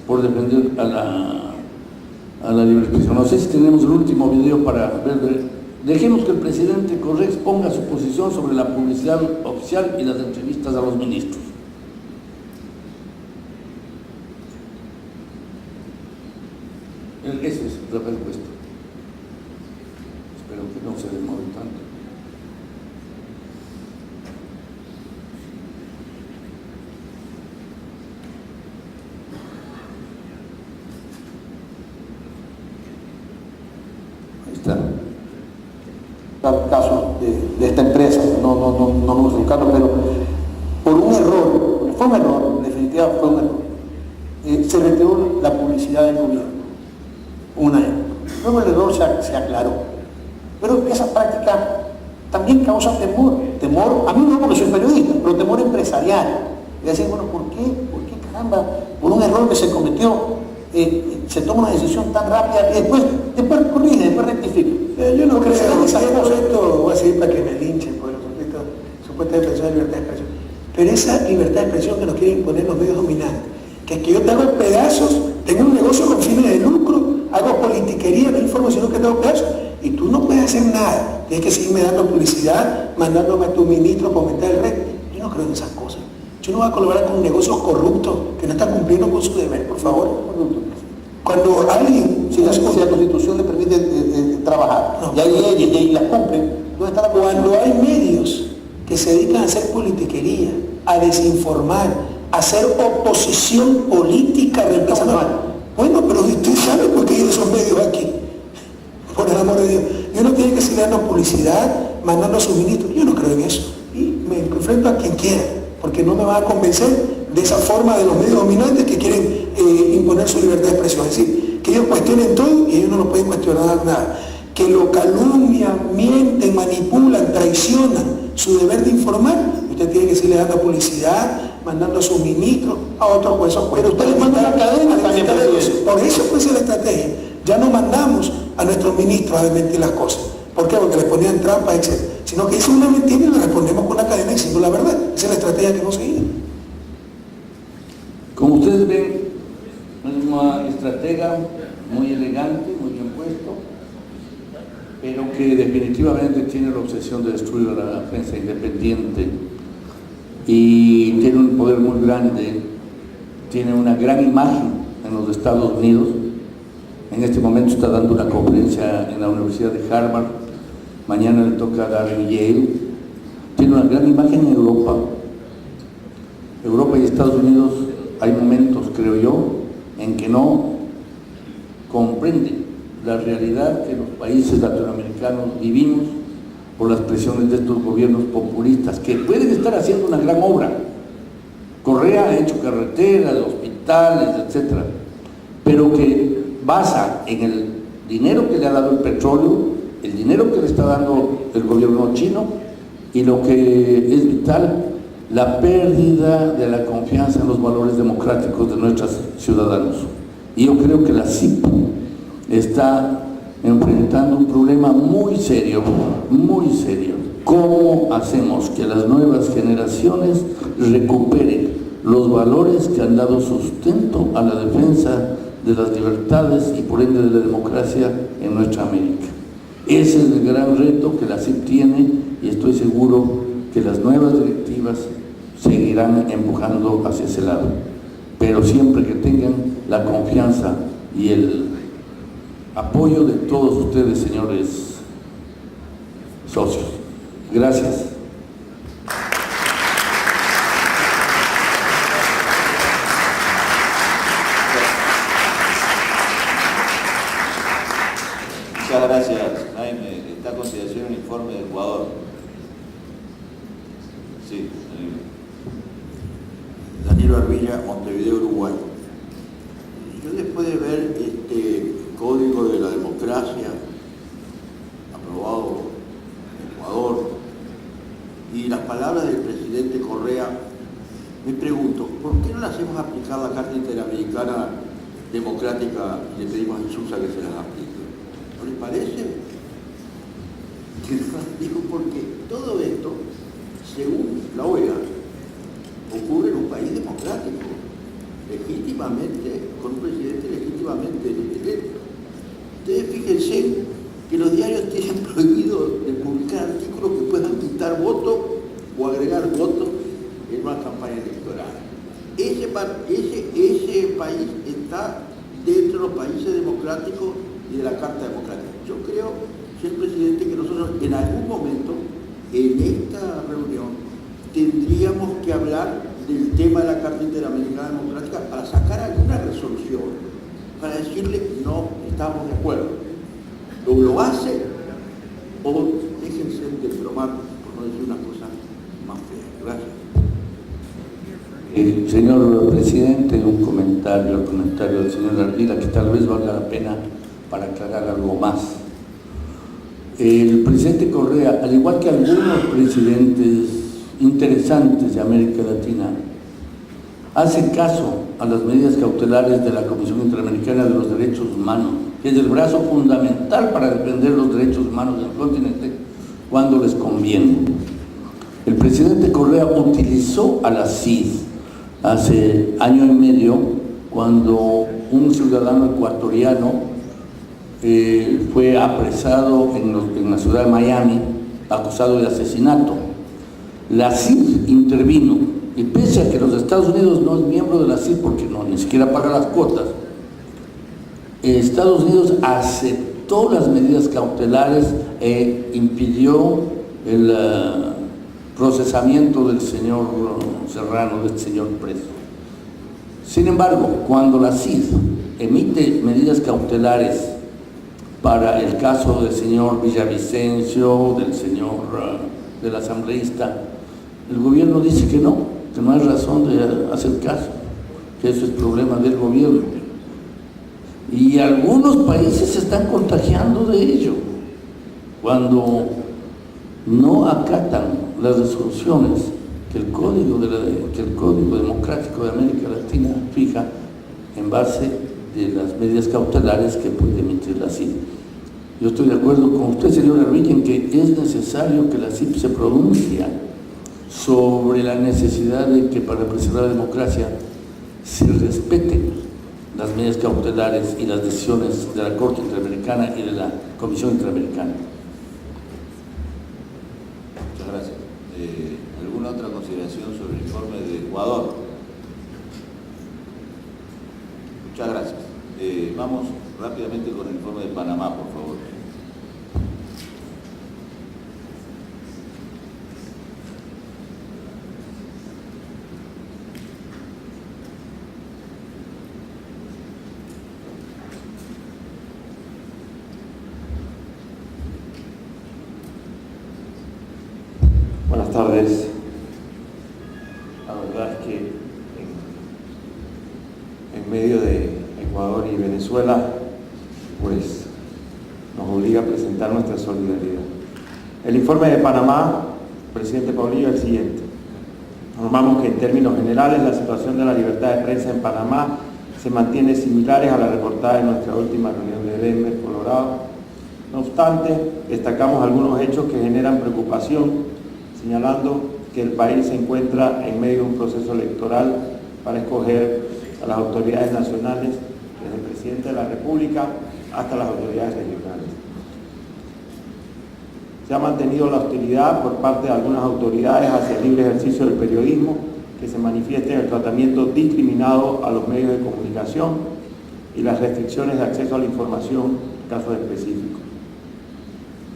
por defender a la libre expresión. No sé si tenemos el último video para ver. Dejemos que el presidente Correa exponga su posición sobre la publicidad oficial y las entrevistas a los ministros. Ese es Rafael Cuesta. Espero que no se demore tanto. Ahí está. El caso de esta empresa, no me gusta buscarlo, pero por un error, fue un error, en definitiva fue un error, se retiró la publicidad del gobierno. Una época. Luego el error se aclaró. Pero esa práctica también causa temor, a mí no porque soy periodista, pero temor empresarial. Y decir, bueno, ¿por qué caramba? Por un error que se cometió, se toma una decisión tan rápida y después corrige, después rectifica. Yo no creo que esto voy a seguir para que me linchen por los supuestos defensores de libertad de expresión. Pero esa libertad de expresión que nos quieren imponer los medios dominantes, que es que yo te hago pedazos, tengo un negocio con fines de lucro, hago politiquería, no información que tengo pedazos, y tú no puedes hacer nada. Tienes que seguirme dando publicidad, mandándome a tu ministro para aumentar el red. Yo no creo en esas cosas. Yo no voy a colaborar con negocios corruptos que no están cumpliendo con su deber, por favor. Cuando alguien, si la Constitución le permite trabajar, y hay leyes y las cumplen, cuando hay medios que se dedican a hacer politiquería, a desinformar, a hacer oposición política reemplazando. Bueno, pero usted sabe por qué hay esos medios aquí. Por el amor de Dios. Y uno tiene que seguir dando publicidad, mandando suministros. Yo no creo en eso. Y me enfrento a quien quiera, porque no me va a convencer de esa forma de los medios dominantes que quieren imponer su libertad de expresión. Es decir, que ellos cuestionen todo y ellos no lo pueden cuestionar nada. Que lo calumnian, mienten, manipulan, traicionan su deber de informar. Usted tiene que seguirle dando publicidad, mandando suministros a otros puestos. Pero ustedes mandan la cadena también. Por eso fue esa la estrategia. Ya no mandamos a nuestros ministros a desmentir las cosas. ¿Por qué? Porque les ponían trampas, etc. Sino que dicen una mentira y le respondemos con la cadena diciendo la verdad. Esa es la estrategia que hemos seguido. Como ustedes ven, es una estratega muy elegante, muy bien puesto, pero que definitivamente tiene la obsesión de destruir a la prensa independiente y tiene un poder muy grande, tiene una gran imagen en los Estados Unidos. En este momento está dando una conferencia en la Universidad de Harvard, mañana le toca dar en Yale. Tiene una gran imagen en Europa. Europa y Estados Unidos hay momentos, creo yo, en que no comprenden la realidad que los países latinoamericanos vivimos por las presiones de estos gobiernos populistas que pueden estar haciendo una gran obra. Correa ha hecho carreteras, hospitales, etcétera, pero que basa en el dinero que le ha dado el petróleo, el dinero que le está dando el gobierno chino y lo que es vital, la pérdida de la confianza en los valores democráticos de nuestros ciudadanos. Y yo creo que la CIP está enfrentando un problema muy serio, muy serio. ¿Cómo hacemos que las nuevas generaciones recuperen los valores que han dado sustento a la defensa de las libertades y por ende de la democracia en nuestra América? Ese es el gran reto que la CIP tiene y estoy seguro que las nuevas directivas seguirán empujando hacia ese lado, pero siempre que tengan la confianza y el apoyo de todos ustedes, señores socios. Gracias. Muchas gracias, Jaime. Está a consideración el informe del Ecuador. Sí, Danilo Arvilla, Montevideo, Uruguay. Yo después de ver este Código de la Democracia aprobado en Ecuador y las palabras del presidente Correa, me pregunto, ¿por qué no le hacemos aplicar la Carta Interamericana Democrática y le pedimos a Sousa que se las aplique? ¿No les parece? Digo, porque todo esto, según la OEA, ocurre en un país democrático, legítimamente, con un presidente legítimamente electo. Ustedes fíjense que los diarios tienen prohibido de publicar artículos que puedan quitar votos o agregar votos en una campaña electoral. Ese país está dentro de los países democráticos y de la Carta Democrática. Yo creo, señor presidente, que nosotros en algún momento, en esta reunión, tendríamos que hablar del tema de la Carta Interamericana Democrática para sacar alguna resolución, para decirle no estamos de acuerdo. O lo hace o déjense de bromar, por no decir una cosa más fea. Gracias. Señor presidente, un comentario al comentario del señor Ardila que tal vez valga la pena para aclarar algo más. El presidente Correa, al igual que algunos presidentes interesantes de América Latina, hace caso a las medidas cautelares de la Comisión Interamericana de los Derechos Humanos, que es el brazo fundamental para defender los derechos humanos del continente cuando les conviene. El presidente Correa utilizó a la CID hace año y medio cuando un ciudadano ecuatoriano fue apresado en la ciudad de Miami, acusado de asesinato. La CID intervino y pese a que los Estados Unidos no es miembro de la CID porque ni siquiera paga las cuotas, Estados Unidos aceptó las medidas cautelares e impidió el procesamiento del señor Serrano, del señor preso. Sin embargo, cuando la CID emite medidas cautelares para el caso del señor Villavicencio, del asambleísta, el gobierno dice que no hay razón de hacer caso, que eso es problema del gobierno. Y algunos países se están contagiando de ello cuando no acatan las resoluciones que el Código Democrático de América Latina fija en base de las medidas cautelares que puede emitir la CID. Yo estoy de acuerdo con usted, señor Arvilla, en que es necesario que la CID se pronuncie sobre la necesidad de que para preservar la democracia se respeten las medidas cautelares y las decisiones de la Corte Interamericana y de la Comisión Interamericana. Muchas gracias. ¿Alguna otra consideración sobre el informe de Ecuador? Muchas gracias. Vamos rápidamente con el informe de Panamá, por favor. Buenas tardes. La verdad es que en medio de Ecuador y Venezuela, pues nos obliga a presentar nuestra solidaridad. El informe de Panamá, presidente Paulillo, es el siguiente. Informamos que en términos generales la situación de la libertad de prensa en Panamá se mantiene similares a la reportada en nuestra última reunión de Denver, Colorado. No obstante, destacamos algunos hechos que generan preocupación, señalando que el país se encuentra en medio de un proceso electoral para escoger a las autoridades nacionales, desde el presidente de la República hasta las autoridades regionales. Se ha mantenido la hostilidad por parte de algunas autoridades hacia el libre ejercicio del periodismo, que se manifiesta en el tratamiento discriminado a los medios de comunicación y las restricciones de acceso a la información en casos específicos.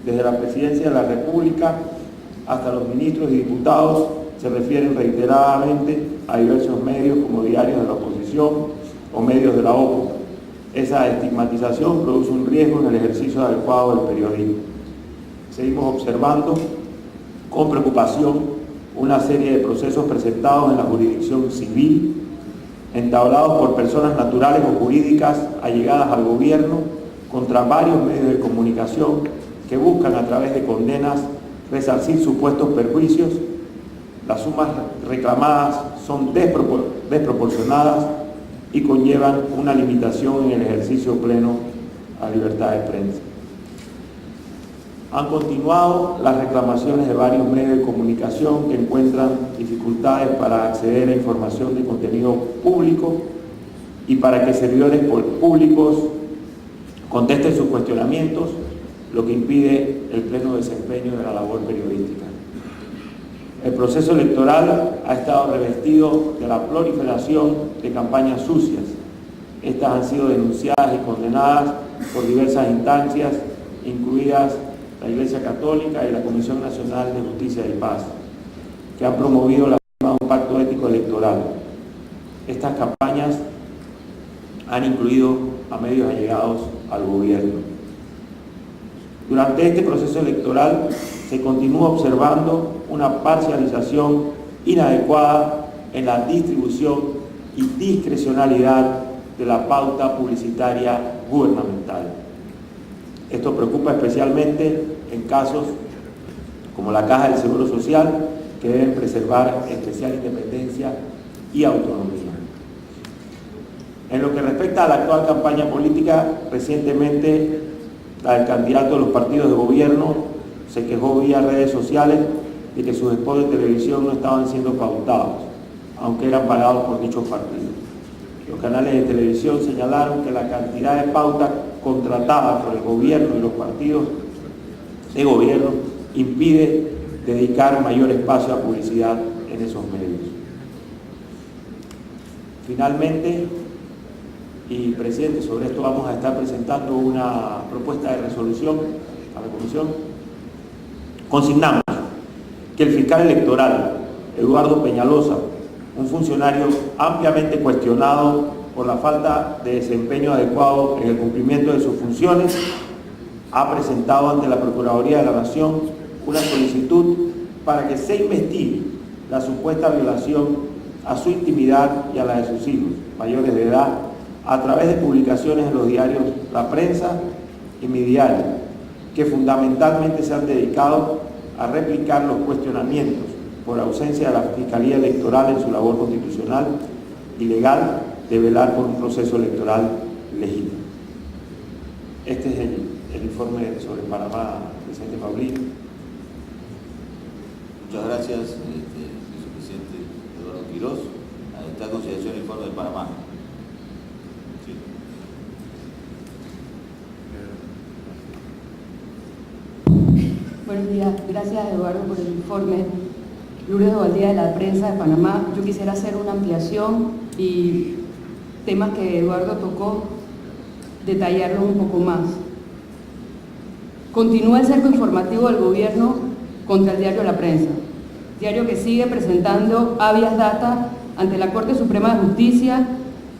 Desde la Presidencia de la República hasta los ministros y diputados se refieren reiteradamente a diversos medios como diarios de la oposición o medios de la OPO. Esa estigmatización produce un riesgo en el ejercicio adecuado del periodismo. Seguimos observando con preocupación una serie de procesos presentados en la jurisdicción civil, entablados por personas naturales o jurídicas allegadas al gobierno contra varios medios de comunicación que buscan a través de condenas resarcir supuestos perjuicios. Las sumas reclamadas son desproporcionadas y conllevan una limitación en el ejercicio pleno a la libertad de prensa. Han continuado las reclamaciones de varios medios de comunicación que encuentran dificultades para acceder a información de contenido público y para que servidores públicos contesten sus cuestionamientos, lo que impide el pleno desempeño de la labor periodística. El proceso electoral ha estado revestido de la proliferación de campañas sucias. Estas han sido denunciadas y condenadas por diversas instancias, incluidas la Iglesia Católica y la Comisión Nacional de Justicia y Paz, que han promovido la firma de un pacto ético electoral. Estas campañas han incluido a medios allegados al gobierno. Durante este proceso electoral se continúa observando una parcialización inadecuada en la distribución y discrecionalidad de la pauta publicitaria gubernamental. Esto preocupa especialmente en casos como la Caja del Seguro Social, que deben preservar especial independencia y autonomía. En lo que respecta a la actual campaña política, recientemente la del candidato de los partidos de gobierno se quejó vía redes sociales de que sus spots de televisión no estaban siendo pautados, aunque eran pagados por dichos partidos. Los canales de televisión señalaron que la cantidad de pautas contratadas por el gobierno y los partidos de gobierno impide dedicar mayor espacio a publicidad en esos medios. Finalmente, y presidente, sobre esto vamos a estar presentando una propuesta de resolución a la Comisión. Consignamos que el fiscal electoral, Eduardo Peñalosa, un funcionario ampliamente cuestionado por la falta de desempeño adecuado en el cumplimiento de sus funciones, ha presentado ante la Procuraduría de la Nación una solicitud para que se investigue la supuesta violación a su intimidad y a la de sus hijos mayores de edad a través de publicaciones en los diarios La Prensa y Mi Diario, que fundamentalmente se han dedicado a replicar los cuestionamientos por ausencia de la Fiscalía Electoral en su labor constitucional y legal de velar por un proceso electoral legítimo. Este es el informe sobre Panamá, presidente Paulino. Muchas gracias, vicepresidente Eduardo Quiroz. Está a consideración el informe de Panamá. Sí. Buenos días, gracias Eduardo por el informe. Lourdes Ovaldía de la Prensa de Panamá. Yo quisiera hacer una ampliación y temas que Eduardo tocó, detallarlos un poco más. Continúa el cerco informativo del gobierno contra el diario La Prensa, diario que sigue presentando habeas data ante la Corte Suprema de Justicia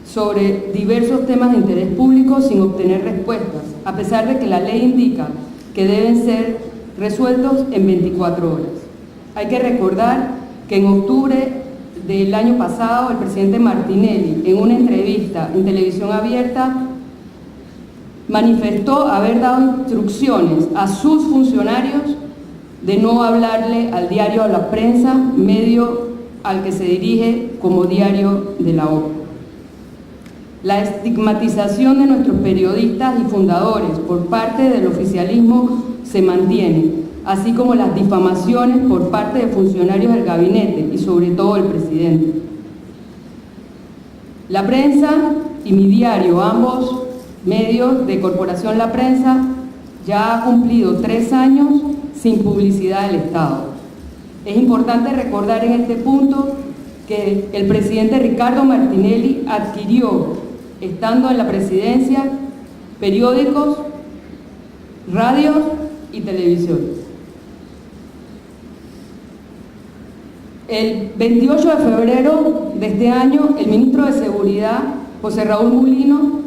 sobre diversos temas de interés público sin obtener respuestas, a pesar de que la ley indica que deben ser resueltos en 24 horas. Hay que recordar que en octubre del año pasado el presidente Martinelli, en una entrevista en televisión abierta, manifestó haber dado instrucciones a sus funcionarios de no hablarle al diario La Prensa, medio al que se dirige como diario de la OPO. La estigmatización de nuestros periodistas y fundadores por parte del oficialismo se mantiene, así como las difamaciones por parte de funcionarios del gabinete y sobre todo el presidente. La Prensa y Mi Diario, ambos medios de Corporación La Prensa, ya ha cumplido 3 años sin publicidad del Estado. Es importante recordar en este punto que el presidente Ricardo Martinelli adquirió, estando en la presidencia, periódicos, radios y televisión. El 28 de febrero de este año, el ministro de Seguridad, José Raúl Mulino,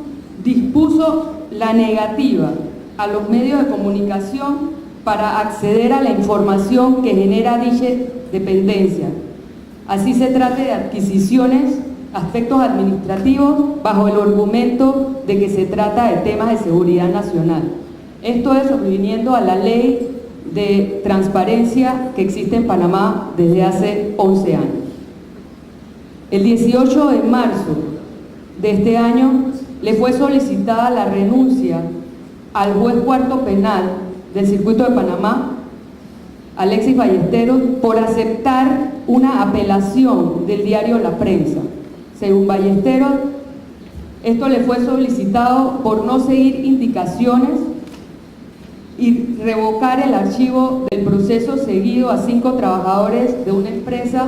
dispuso la negativa a los medios de comunicación para acceder a la información que genera dicha dependencia. Así se trata de adquisiciones, aspectos administrativos, bajo el argumento de que se trata de temas de seguridad nacional. Esto es sobreviniendo a la ley de transparencia que existe en Panamá desde hace 11 años. El 18 de marzo de este año le fue solicitada la renuncia al juez cuarto penal del Circuito de Panamá, Alexis Ballesteros, por aceptar una apelación del diario La Prensa. Según Ballesteros, esto le fue solicitado por no seguir indicaciones y revocar el archivo del proceso seguido a 5 trabajadores de una empresa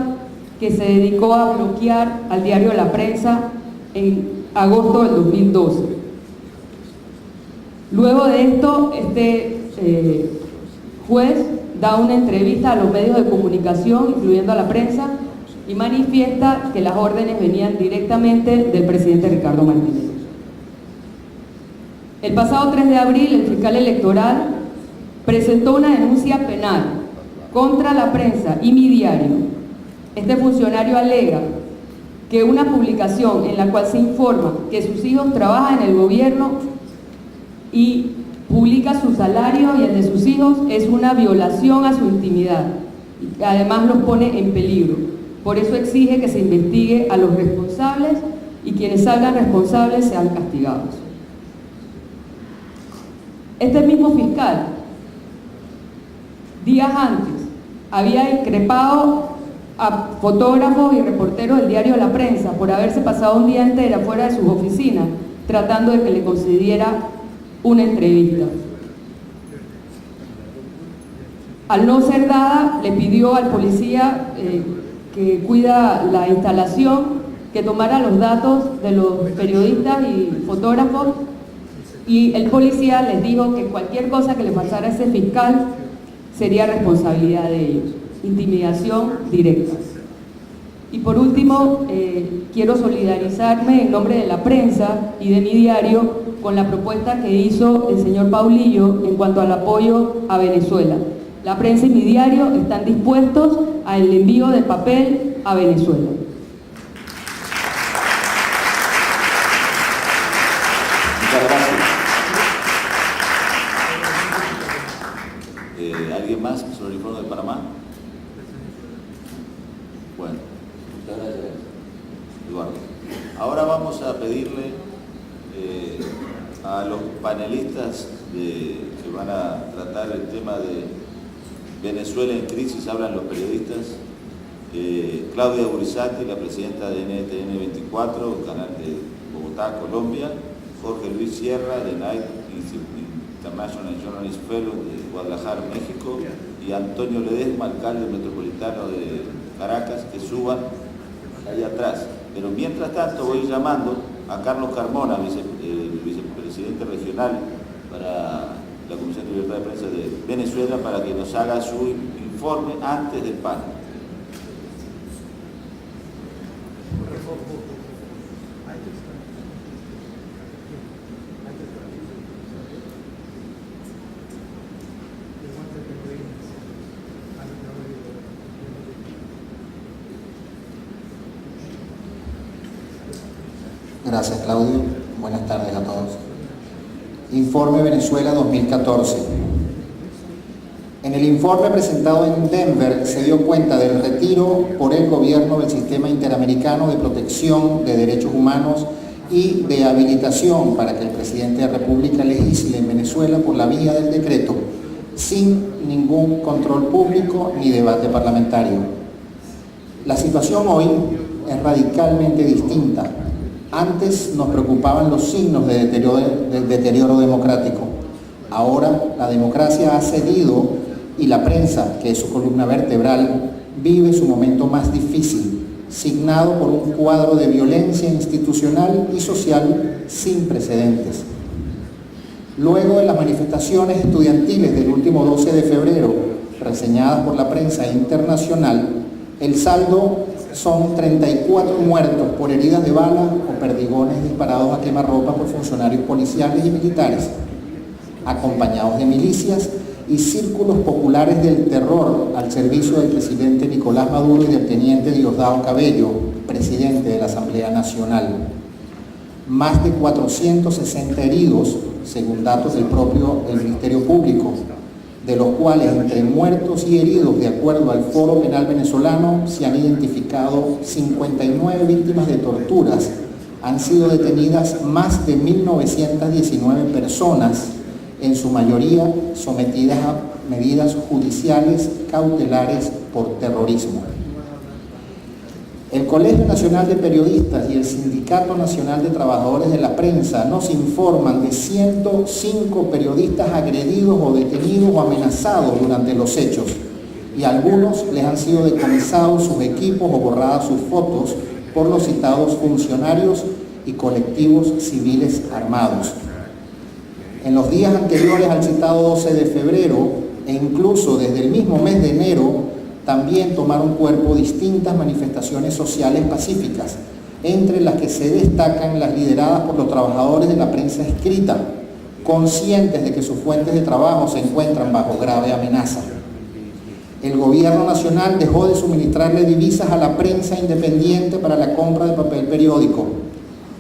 que se dedicó a bloquear al diario La Prensa en agosto del 2012. Luego de esto, este juez da una entrevista a los medios de comunicación, incluyendo a la prensa, y manifiesta que las órdenes venían directamente del presidente Ricardo Martinelli. El pasado 3 de abril, el fiscal electoral presentó una denuncia penal contra la prensa y mi diario. Este funcionario alega que una publicación en la cual se informa que sus hijos trabajan en el gobierno y publica su salario y el de sus hijos es una violación a su intimidad. Además los pone en peligro. Por eso exige que se investigue a los responsables y quienes salgan responsables sean castigados. Este mismo fiscal, días antes, había increpado a fotógrafos y reporteros del diario La Prensa por haberse pasado un día entero fuera de sus oficinas tratando de que le concediera una entrevista. Al no ser dada, le pidió al policía que cuida la instalación que tomara los datos de los periodistas y fotógrafos, y el policía les dijo que cualquier cosa que le pasara a ese fiscal sería responsabilidad de ellos. Intimidación directa. Y por último, quiero solidarizarme en nombre de la prensa y de mi diario con la propuesta que hizo el señor Paulillo en cuanto al apoyo a Venezuela. La prensa y mi diario están dispuestos al envío de papel a Venezuela. Muchas gracias. ¿Alguien más sobre el informe de Panamá? Bueno, muchas gracias, Eduardo. Ahora vamos a pedirle a los panelistas que van a tratar el tema de Venezuela en crisis, hablan los periodistas, Claudia Burizati, la presidenta de NTN 24, canal de Bogotá, Colombia, Jorge Luis Sierra, de Night International Journalist Fellow de Guadalajara, México, y Antonio Ledesma, alcalde metropolitano de Caracas, que suban ahí atrás. Pero mientras tanto voy llamando a Carlos Carmona, vicepresidente regional para la Comisión de Libertad de Prensa de Venezuela, para que nos haga su informe antes del panel. Gracias, Claudio. Buenas tardes a todos. Informe Venezuela 2014. En el informe presentado en Denver se dio cuenta del retiro por el gobierno del Sistema Interamericano de Protección de Derechos Humanos y de habilitación para que el presidente de la República legisle en Venezuela por la vía del decreto, sin ningún control público ni debate parlamentario. La situación hoy es radicalmente distinta. Antes nos preocupaban los signos de deterioro democrático. Ahora la democracia ha cedido y la prensa, que es su columna vertebral, vive su momento más difícil, signado por un cuadro de violencia institucional y social sin precedentes. Luego de las manifestaciones estudiantiles del último 12 de febrero, reseñadas por la prensa internacional, el saldo son 34 muertos por heridas de bala o perdigones disparados a quemarropa por funcionarios policiales y militares, acompañados de milicias y círculos populares del terror al servicio del presidente Nicolás Maduro y del teniente Diosdado Cabello, presidente de la Asamblea Nacional. Más de 460 heridos, según datos del propio Ministerio Público, de los cuales entre muertos y heridos, de acuerdo al Foro Penal Venezolano, se han identificado 59 víctimas de torturas. Han sido detenidas más de 1.919 personas, en su mayoría sometidas a medidas judiciales cautelares por terrorismo. El Colegio Nacional de Periodistas y el Sindicato Nacional de Trabajadores de la Prensa nos informan de 105 periodistas agredidos o detenidos o amenazados durante los hechos, y a algunos les han sido decomisados sus equipos o borradas sus fotos por los citados funcionarios y colectivos civiles armados. En los días anteriores al citado 12 de febrero, e incluso desde el mismo mes de enero, también tomaron cuerpo distintas manifestaciones sociales pacíficas, entre las que se destacan las lideradas por los trabajadores de la prensa escrita, conscientes de que sus fuentes de trabajo se encuentran bajo grave amenaza. El gobierno nacional dejó de suministrarle divisas a la prensa independiente para la compra de papel periódico,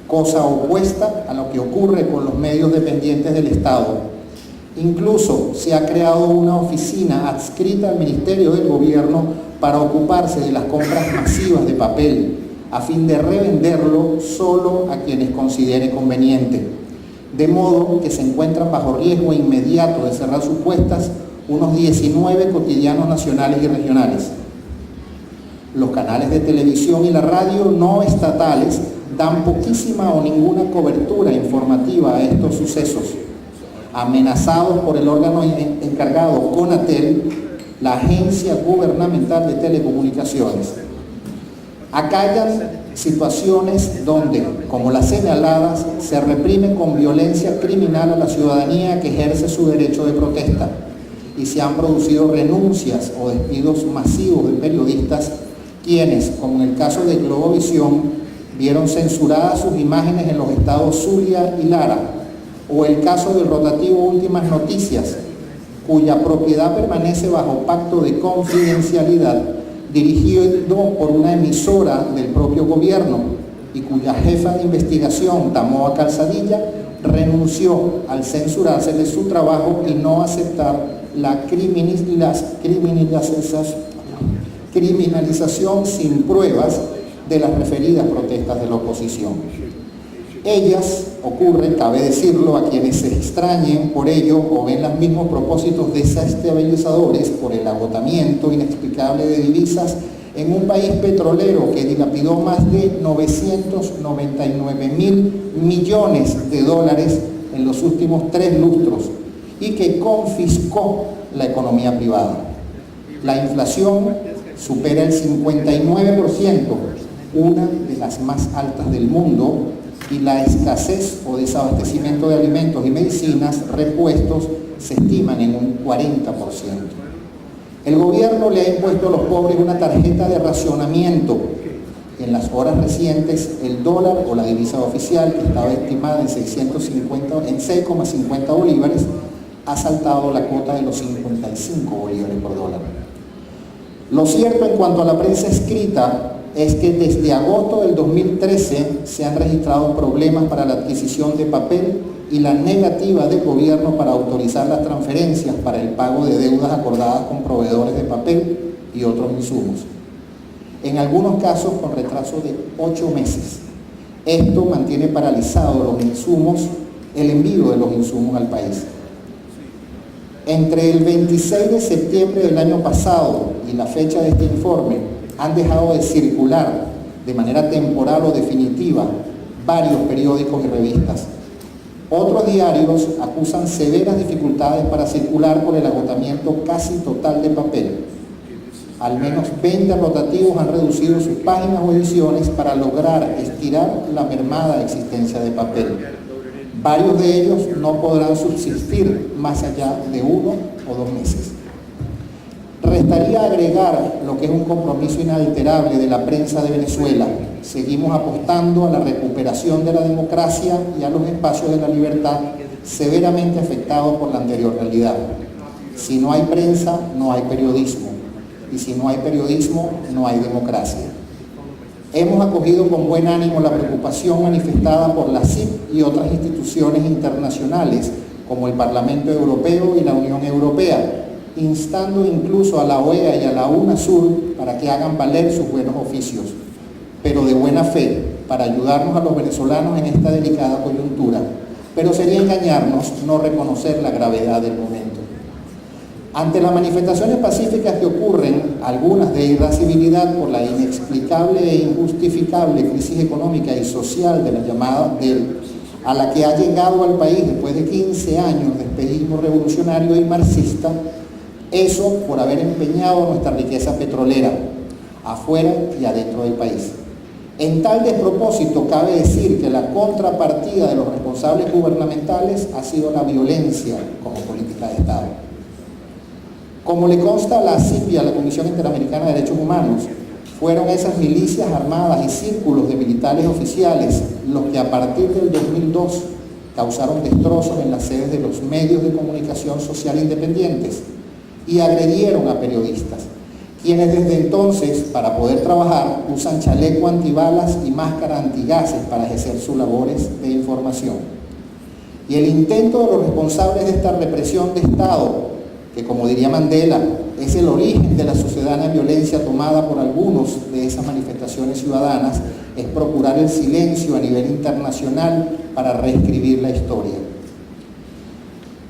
cosa opuesta a lo que ocurre con los medios dependientes del Estado. Incluso se ha creado una oficina adscrita al Ministerio del Gobierno para ocuparse de las compras masivas de papel, a fin de revenderlo solo a quienes considere conveniente. De modo que se encuentran bajo riesgo inmediato de cerrar sus puestas unos 19 cotidianos nacionales y regionales. Los canales de televisión y la radio no estatales dan poquísima o ninguna cobertura informativa a estos sucesos, amenazados por el órgano encargado, CONATEL, la Agencia Gubernamental de Telecomunicaciones. Acallan situaciones donde, como las señaladas, se reprime con violencia criminal a la ciudadanía que ejerce su derecho de protesta, y se han producido renuncias o despidos masivos de periodistas quienes, como en el caso de Globovisión, vieron censuradas sus imágenes en los estados Zulia y Lara, o el caso del rotativo Últimas Noticias, cuya propiedad permanece bajo pacto de confidencialidad, dirigido por una emisora del propio gobierno, y cuya jefa de investigación, Tamoa Calzadilla, renunció al censurarse de su trabajo y no aceptar la criminalización sin pruebas de las referidas protestas de la oposición. Ellas ocurren, cabe decirlo, a quienes se extrañen por ello o ven los mismos propósitos desestabilizadores por el agotamiento inexplicable de divisas en un país petrolero que dilapidó más de 999.000 millones de dólares en los últimos 3 lustros y que confiscó la economía privada. La inflación supera el 59%, una de las más altas del mundo, y la escasez o desabastecimiento de alimentos y medicinas repuestos se estiman en un 40%. El gobierno le ha impuesto a los pobres una tarjeta de racionamiento. En las horas recientes, el dólar o la divisa oficial, que estaba estimada en 6,50 bolívares, ha saltado la cuota de los 55 bolívares por dólar. Lo cierto en cuanto a la prensa escrita es que desde agosto del 2013 se han registrado problemas para la adquisición de papel y la negativa del gobierno para autorizar las transferencias para el pago de deudas acordadas con proveedores de papel y otros insumos. En algunos casos con retraso de 8 meses. Esto mantiene paralizados los insumos, el envío de los insumos al país. Entre el 26 de septiembre del año pasado y la fecha de este informe, han dejado de circular de manera temporal o definitiva varios periódicos y revistas. Otros diarios acusan severas dificultades para circular por el agotamiento casi total de papel. Al menos 20 rotativos han reducido sus páginas o ediciones para lograr estirar la mermada existencia de papel. Varios de ellos no podrán subsistir más allá de 1 o 2 meses. Restaría agregar lo que es un compromiso inalterable de la prensa de Venezuela. Seguimos apostando a la recuperación de la democracia y a los espacios de la libertad severamente afectados por la anterior realidad. Si no hay prensa, no hay periodismo. Y si no hay periodismo, no hay democracia. Hemos acogido con buen ánimo la preocupación manifestada por la CIP y otras instituciones internacionales, como el Parlamento Europeo y la Unión Europea, instando incluso a la OEA y a la UNASUR para que hagan valer sus buenos oficios, pero de buena fe, para ayudarnos a los venezolanos en esta delicada coyuntura. Pero sería engañarnos no reconocer la gravedad del momento. Ante las manifestaciones pacíficas que ocurren, algunas de irascibilidad por la inexplicable e injustificable crisis económica y social de la llamada a la que ha llegado al país después de 15 años de espejismo revolucionario y marxista, eso por haber empeñado nuestra riqueza petrolera, afuera y adentro del país. En tal despropósito, cabe decir que la contrapartida de los responsables gubernamentales ha sido la violencia como política de Estado. Como le consta a la CIP y a la Comisión Interamericana de Derechos Humanos, fueron esas milicias armadas y círculos de militares oficiales los que a partir del 2002 causaron destrozos en las sedes de los medios de comunicación social independientes y agredieron a periodistas, quienes desde entonces, para poder trabajar, usan chaleco antibalas y máscara antigases para ejercer sus labores de información. Y el intento de los responsables de esta represión de Estado, que como diría Mandela, es el origen de la sucedánea violencia tomada por algunos de esas manifestaciones ciudadanas, es procurar el silencio a nivel internacional para reescribir la historia.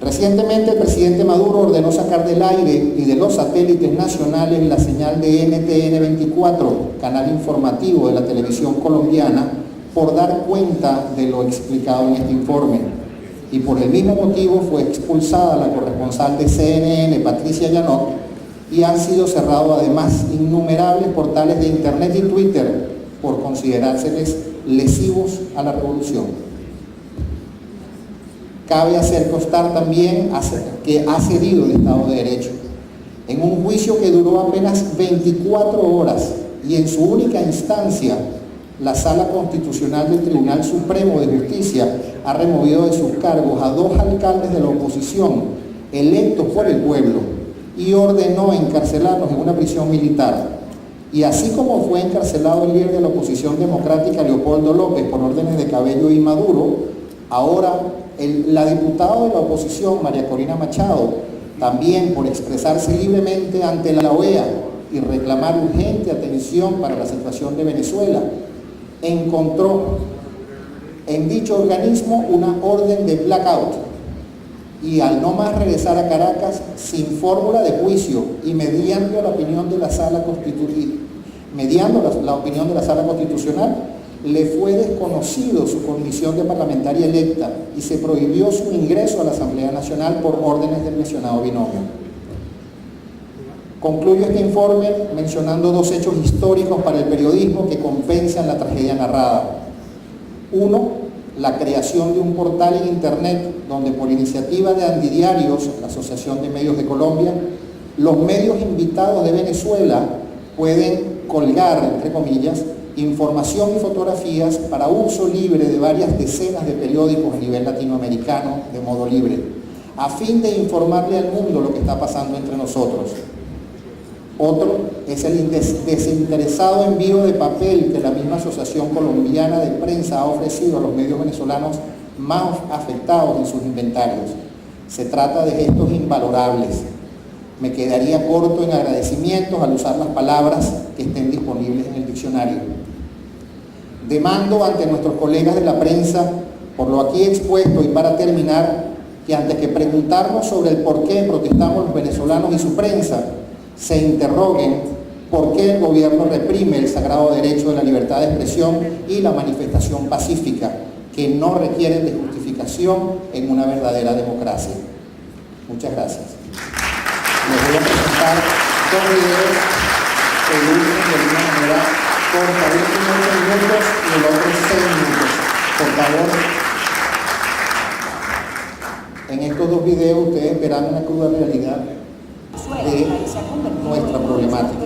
Recientemente el presidente Maduro ordenó sacar del aire y de los satélites nacionales la señal de NTN 24, canal informativo de la televisión colombiana, por dar cuenta de lo explicado en este informe. Y por el mismo motivo fue expulsada la corresponsal de CNN, Patricia Yanot, y han sido cerrados además innumerables portales de Internet y Twitter por considerárseles lesivos a la revolución. Cabe hacer constar también que ha cedido el Estado de Derecho en un juicio que duró apenas 24 horas y en su única instancia la Sala Constitucional del Tribunal Supremo de Justicia ha removido de sus cargos a 2 alcaldes de la oposición electos por el pueblo y ordenó encarcelarlos en una prisión militar. Y así como fue encarcelado el líder de la oposición democrática Leopoldo López por órdenes de Cabello y Maduro, ahora la diputada de la oposición, María Corina Machado, también por expresarse libremente ante la OEA y reclamar urgente atención para la situación de Venezuela, encontró en dicho organismo una orden de blackout y al no más regresar a Caracas sin fórmula de juicio y mediando la opinión de la Sala Constitucional, le fue desconocido su condición de parlamentaria electa y se prohibió su ingreso a la Asamblea Nacional por órdenes del mencionado binomio. Concluyo este informe mencionando 2 hechos históricos para el periodismo que compensan la tragedia narrada. Uno, la creación de un portal en Internet donde por iniciativa de Andidiarios, la Asociación de Medios de Colombia, los medios invitados de Venezuela pueden colgar, entre comillas, información y fotografías para uso libre de varias decenas de periódicos a nivel latinoamericano de modo libre, a fin de informarle al mundo lo que está pasando entre nosotros. Otro es el desinteresado envío de papel que la misma Asociación Colombiana de Prensa ha ofrecido a los medios venezolanos más afectados en sus inventarios. Se trata de gestos invalorables. Me quedaría corto en agradecimientos al usar las palabras que estén disponibles en el diccionario. Demando ante nuestros colegas de la prensa, por lo aquí expuesto y para terminar, que antes que preguntarnos sobre el por qué protestamos los venezolanos y su prensa, se interroguen por qué el gobierno reprime el sagrado derecho de la libertad de expresión y la manifestación pacífica, que no requieren de justificación verificación en una verdadera democracia. Muchas gracias. Les voy a presentar dos videos, el uno de una manera corta, 28 minutos y el otro 6 minutos. Por favor, en estos dos videos ustedes verán una cruda realidad de nuestra problemática.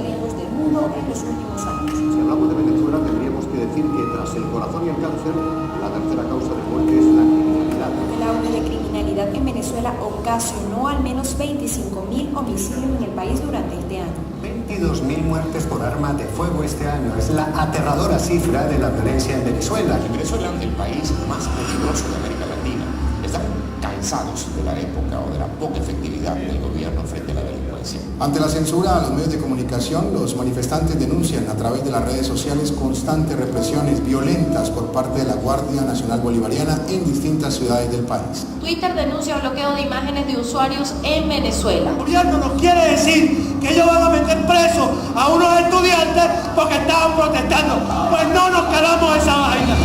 Si hablamos de Venezuela, tendríamos que decir que tras el corazón y el cáncer, la tercera causa de muerte es la criminalidad. La ola de criminalidad en Venezuela ocasionó al menos 25.000 homicidios en el país durante este año. 22.000 muertes por arma de fuego este año. Es la aterradora cifra de la violencia en Venezuela. En Venezuela, el país más peligroso de América Latina, están cansados de la época o de la poca efectividad del gobierno frente a la delincuencia. Ante la censura a los medios de comunicación, los manifestantes denuncian a través de las redes sociales constantes represiones violentas por parte de la Guardia Nacional Bolivariana en distintas ciudades del país. Twitter denuncia bloqueo de imágenes de usuarios en Venezuela. El gobierno nos quiere decir que ellos van a meter presos a unos estudiantes porque estaban protestando. Pues no nos quedamos esa vaina.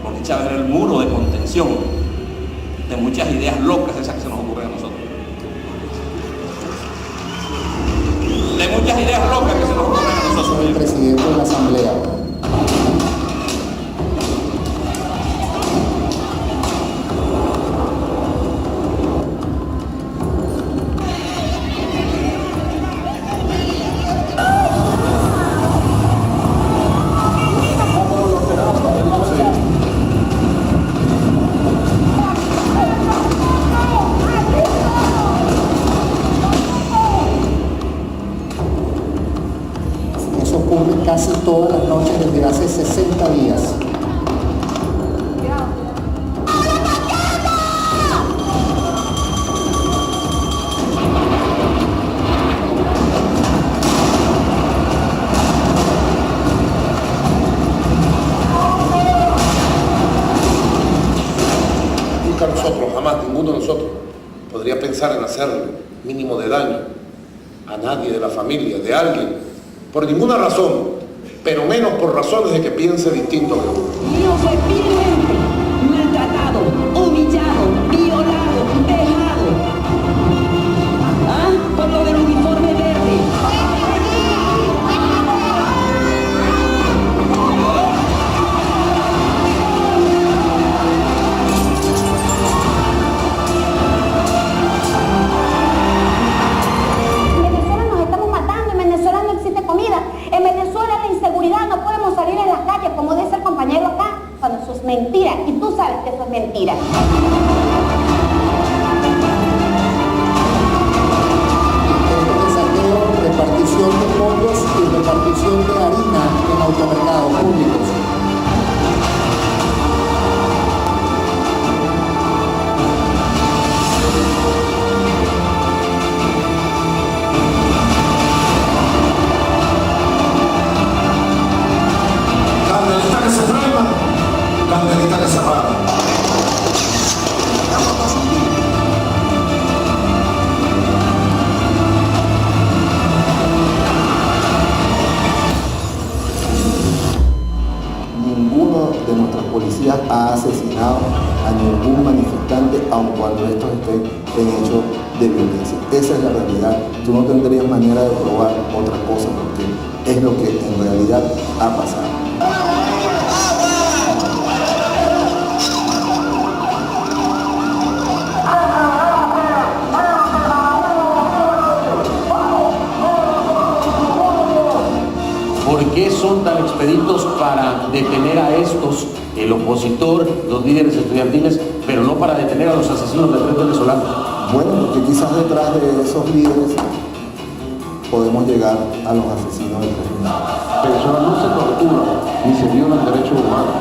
Porque Chávez era el muro de contención de muchas ideas locas esas que se nos ocurren a nosotros. De muchas ideas locas que se nos ocurren a nosotros. Soy el presidente de la Asamblea. Casi todas las noches desde hace 60 días. Nunca nosotros, jamás, ninguno de nosotros podría pensar en hacer mínimo de daño a nadie de la familia, de alguien, por ninguna razón, pero menos por razones de que piense distinto que uno. Yo fui vilmente maltratado, humillado, violado, dejado. ¿Ah? Por lo del uniforme verde. En Venezuela la inseguridad, no podemos salir en las calles, como dice el compañero acá, cuando eso es mentira, y tú sabes que eso es mentira. El saqueo, repartición de pollos y repartición de harina en automercados públicos. Candelita que se apaga. Ninguno de nuestros policías ha asesinado a ningún manifestante, aun cuando estos estén en hechos de violencia. Esa es la realidad. Tú no tendrías manera de probar otra cosa porque es lo que en realidad ha pasado. ¿Por qué son tan expeditos para detener a estos, el opositor, los líderes estudiantiles, pero no para detener a los asesinos del pueblo venezolano? Bueno, porque quizás detrás de esos líderes podemos llegar a los asesinos del régimen. Venezuela no se tortura ni se violan derechos humanos.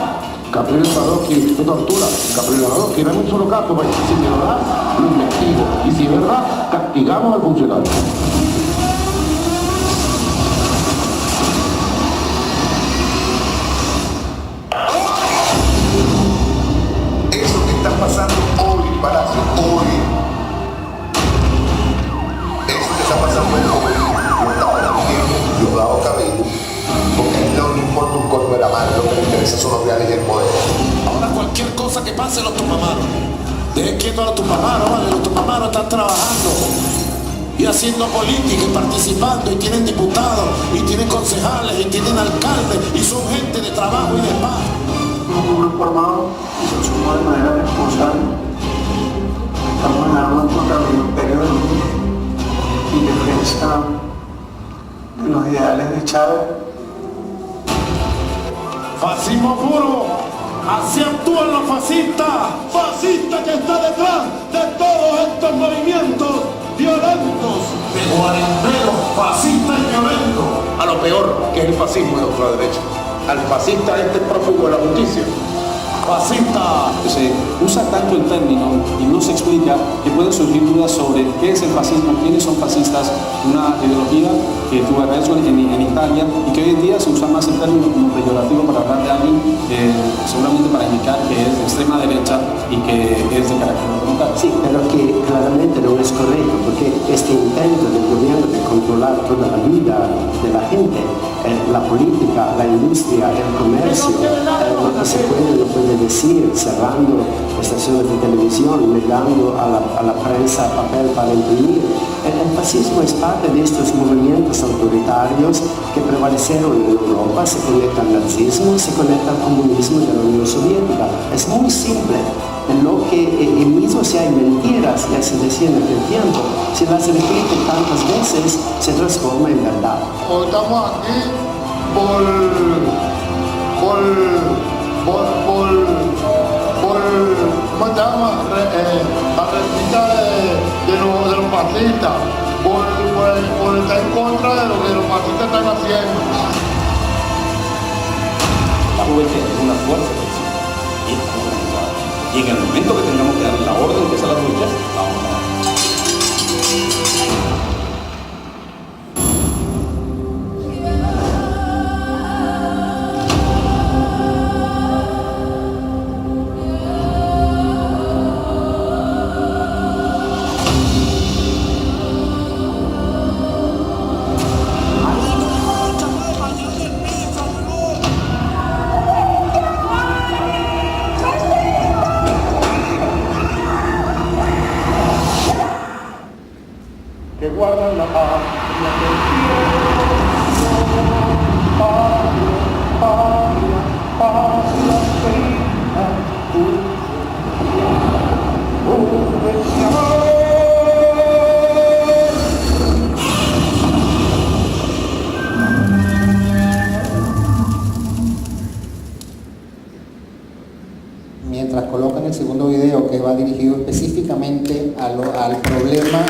Capriles Padovsky no tortura. Capriles Padovsky no es un solo caso, pues, si es verdad, lo investigo. Y si es verdad, castigamos al funcionario. Eso que está pasando hoy, Palacio, hoy. Eso que está pasando hoy, lo está permitiendo Diosdado Cabello, porque a él no le importa un corno de la mano, lo que le interesa son los reales y el poder. Ahora cualquier cosa que pase los tupamaros. Dejen quietos a los tupamaros, ¿vale? Los tupamaros están trabajando y haciendo política y participando, y tienen diputados, y tienen concejales, y tienen alcaldes, y son gente de trabajo y de paz. Un grupo armado se sumó de manera responsable. Estamos en armas contra el imperio del mundo y defensa de los ideales de Chávez. Fascismo puro, así actúan los fascistas. Fascista que está detrás de todos estos movimientos violentos. De guarenteros, fascistas y violentos. A lo peor que es el fascismo de ultraderecha. Al fascista prófugo de la justicia. Fascista. Se usa tanto el término y no se explica que pueden surgir dudas sobre qué es el fascismo, quiénes son fascistas, una ideología que tuvo arraigo en Italia y que hoy en día se usa más el término como peyorativo para hablar de alguien seguramente para indicar que es de extrema derecha y que es de carácter autoritario. Sí, pero que claramente no es correcto, porque este intento del gobierno de controlar toda la vida de la gente, la política, la industria, el comercio, lo que se puede decir, cerrando estaciones de televisión, negando a la prensa papel para imprimir. El fascismo es parte de estos movimientos autoritarios que prevalecieron en Europa, se conecta al nazismo, se conecta al comunismo de la Unión Soviética. Es muy simple. Lo que mismo si hay mentiras, ya se decía en aquel tiempo, si las repite tantas veces, se transforma en verdad. Hoy estamos aquí ¿cómo se llama? La réplica de los fascistas, por estar en contra de lo que los fascistas están haciendo. La juventud es una fuerza y en el momento que tengamos que dar la orden de empezar las luchas, vamos a dar. Que guardan la paz y la Mientras colocan el segundo video, que va dirigido específicamente al problema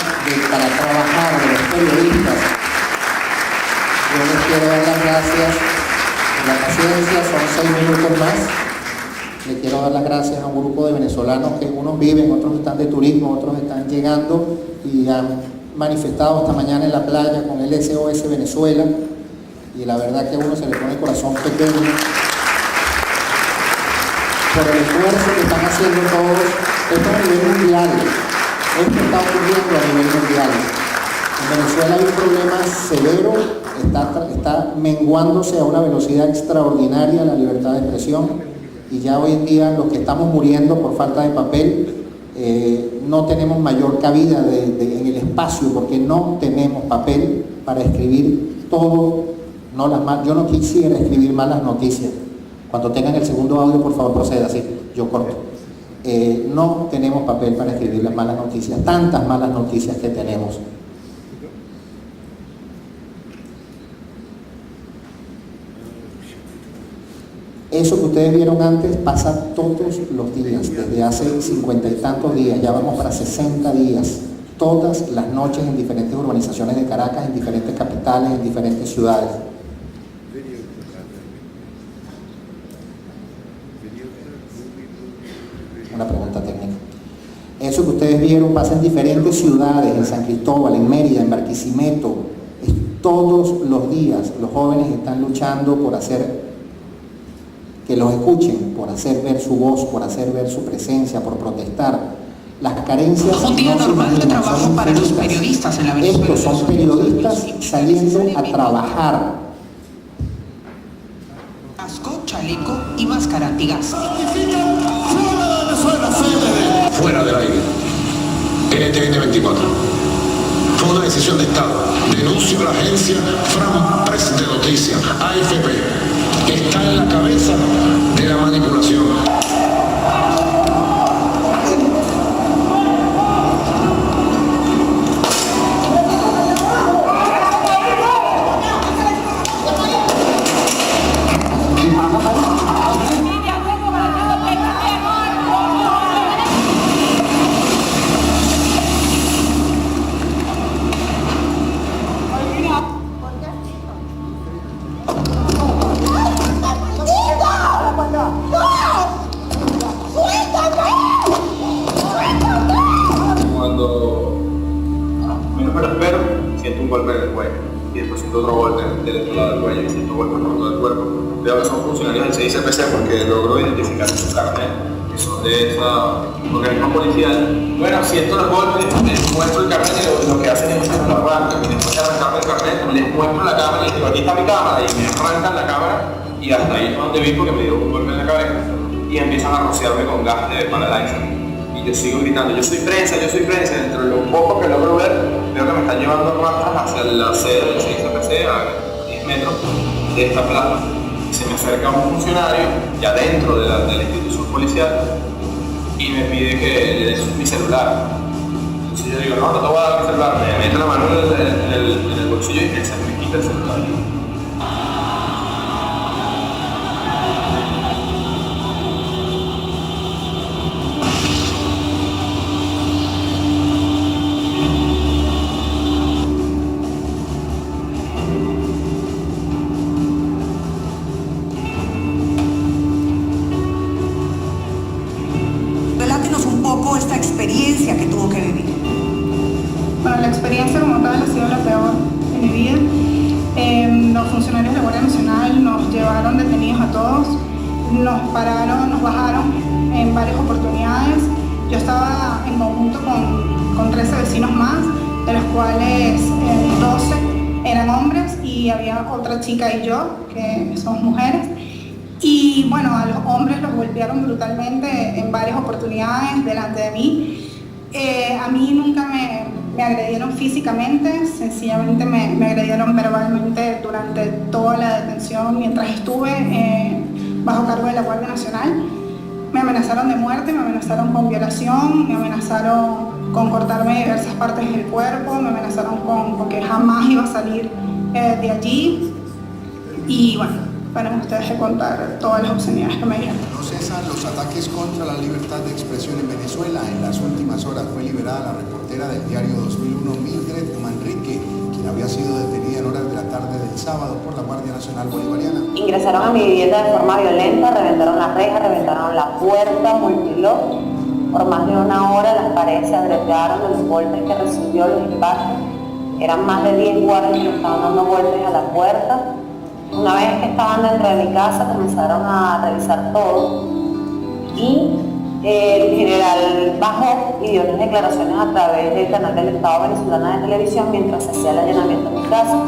para trabajar de los periodistas, yo les quiero dar las gracias por la paciencia, son 6 minutos más. Le quiero dar las gracias a un grupo de venezolanos que unos viven, otros están de turismo, otros están llegando y han manifestado esta mañana en la playa con el SOS Venezuela, y la verdad que a uno se le pone el corazón pequeño por el esfuerzo que están haciendo todos. Esto a nivel mundial, esto está ocurriendo a nivel mundial. En Venezuela hay un problema severo, está menguándose a una velocidad extraordinaria la libertad de expresión, y ya hoy en día los que estamos muriendo por falta de papel no tenemos mayor cabida en el espacio, porque no tenemos papel para escribir todo. Yo no quisiera escribir malas noticias. Cuando tengan el segundo audio, por favor, proceda, así, yo corto. No tenemos papel para escribir las malas noticias, tantas malas noticias que tenemos. Eso que ustedes vieron antes pasa todos los días, desde hace 50 y tantos días, ya vamos para 60 días, todas las noches en diferentes urbanizaciones de Caracas, en diferentes capitales, en diferentes ciudades. una pregunta técnica. Eso que ustedes vieron pasa en diferentes ciudades, en San Cristóbal, en Mérida, en Barquisimeto. Todos los días los jóvenes están luchando por hacer que los escuchen, por hacer ver su voz, por hacer ver su presencia, por protestar. Las carencias un día no normal de imaginan, trabajo para los periodistas en la Venezuela. Estos son periodistas saliendo a trabajar. Casco, chaleco y máscara antigas. Fuera del aire. NTN 24. Fue una decisión de Estado. Denuncio a la agencia Fran Press de Noticias, AFP, que está en la cabeza de la manipulación. siento un golpe en el cuello y después siento otro golpe del otro lado del cuello y siento golpes por todo el cuerpo. Veo que son funcionarios del CICPC porque logro identificar su carnet, que son de esa organismo policial. Bueno, siento los golpes, les muestro el carnet y lo que hacen es que me lo arrancan y después de arrancarme el carnet les muestro la cámara y les digo, aquí está mi cámara, y me arrancan la cámara y hasta ahí es donde vi porque me dio un golpe en la cabeza y empiezan a rociarme con gas de Paradiser. Y yo sigo gritando, yo soy prensa, dentro de lo poco que logro ver, veo que me están llevando ratas hacia la sede del CICPC a 10 metros de esta plaza. Y se me acerca un funcionario, ya dentro de la institución policial, y me pide que le dé mi celular. Entonces yo digo, no te voy a dar mi celular, me mete la mano en el bolsillo y se me quita el celular. Esta experiencia que tuvo que vivir. Bueno, la experiencia como tal ha sido la peor de mi vida. Los funcionarios de la Guardia Nacional nos llevaron detenidos a todos, nos pararon, nos bajaron en varias oportunidades. Yo estaba en conjunto con 13 vecinos más, de los cuales 12 eran hombres y había otra chica y yo, que somos mujeres. Y bueno, a los hombres los golpearon brutalmente en varias oportunidades delante de mí. A mí nunca me agredieron físicamente, sencillamente me agredieron verbalmente durante toda la detención mientras estuve bajo cargo de la Guardia Nacional. Me amenazaron de muerte, me amenazaron con violación, me amenazaron con cortarme diversas partes del cuerpo, me amenazaron con que jamás iba a salir de allí. Y bueno, para ustedes de contar todas las obscenidades que me dieron. No cesan los ataques contra la libertad de expresión en Venezuela. En las últimas horas fue liberada la reportera del diario 2001, Mildred Manrique, quien había sido detenida en horas de la tarde del sábado por la Guardia Nacional Bolivariana. Ingresaron a mi vivienda de forma violenta, reventaron la reja, reventaron la puerta, multiló. Por más de una hora las paredes se agregaron de los golpes que recibió, los impactos. Eran más de 10 guardias que estaban dando golpes a la puerta. Una vez que estaban dentro de mi casa comenzaron a revisar todo y el general bajó y dio unas declaraciones a través del canal del Estado venezolano de televisión mientras se hacía el allanamiento en mi casa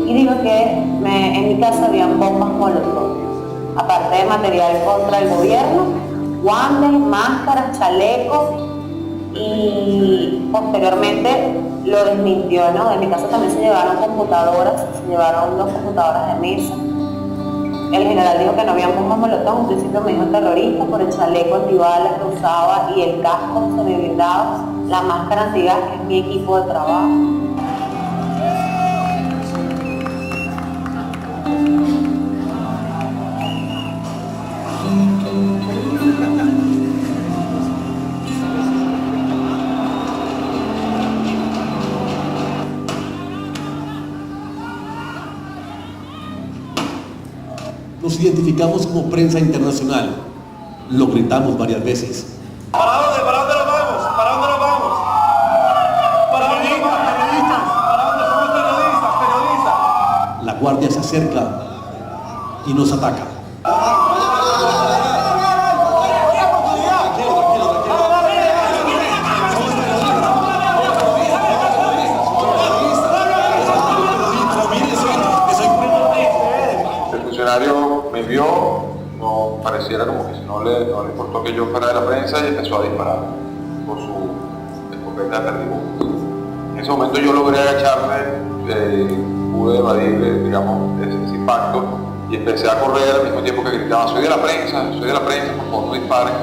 y dijo que en mi casa habían bombas molotov, aparte de material contra el gobierno, guantes, máscaras, chalecos, y posteriormente lo desmintió, ¿no? En mi casa también se llevaron computadoras, se llevaron 2 computadoras de mesa. El general dijo que no había bombas molotov, en principio me dijo terrorista por el chaleco antibalas que usaba y el casco semiblindado, la máscara antigas que es mi equipo de trabajo. Nos identificamos como prensa internacional, lo gritamos varias veces. ¿Para dónde? ¿Para dónde nos vamos? ¿Para dónde nos vamos? Periodistas. ¿Para dónde somos periodistas? La guardia se acerca y nos ataca. El funcionario me vio, no pareciera como que si no le importó que yo fuera de la prensa y empezó a disparar con su escopeta de perdigones. En ese momento yo logré agacharme, pude evadir, digamos, ese impacto y empecé a correr al mismo tiempo que gritaba: soy de la prensa, por favor no disparen.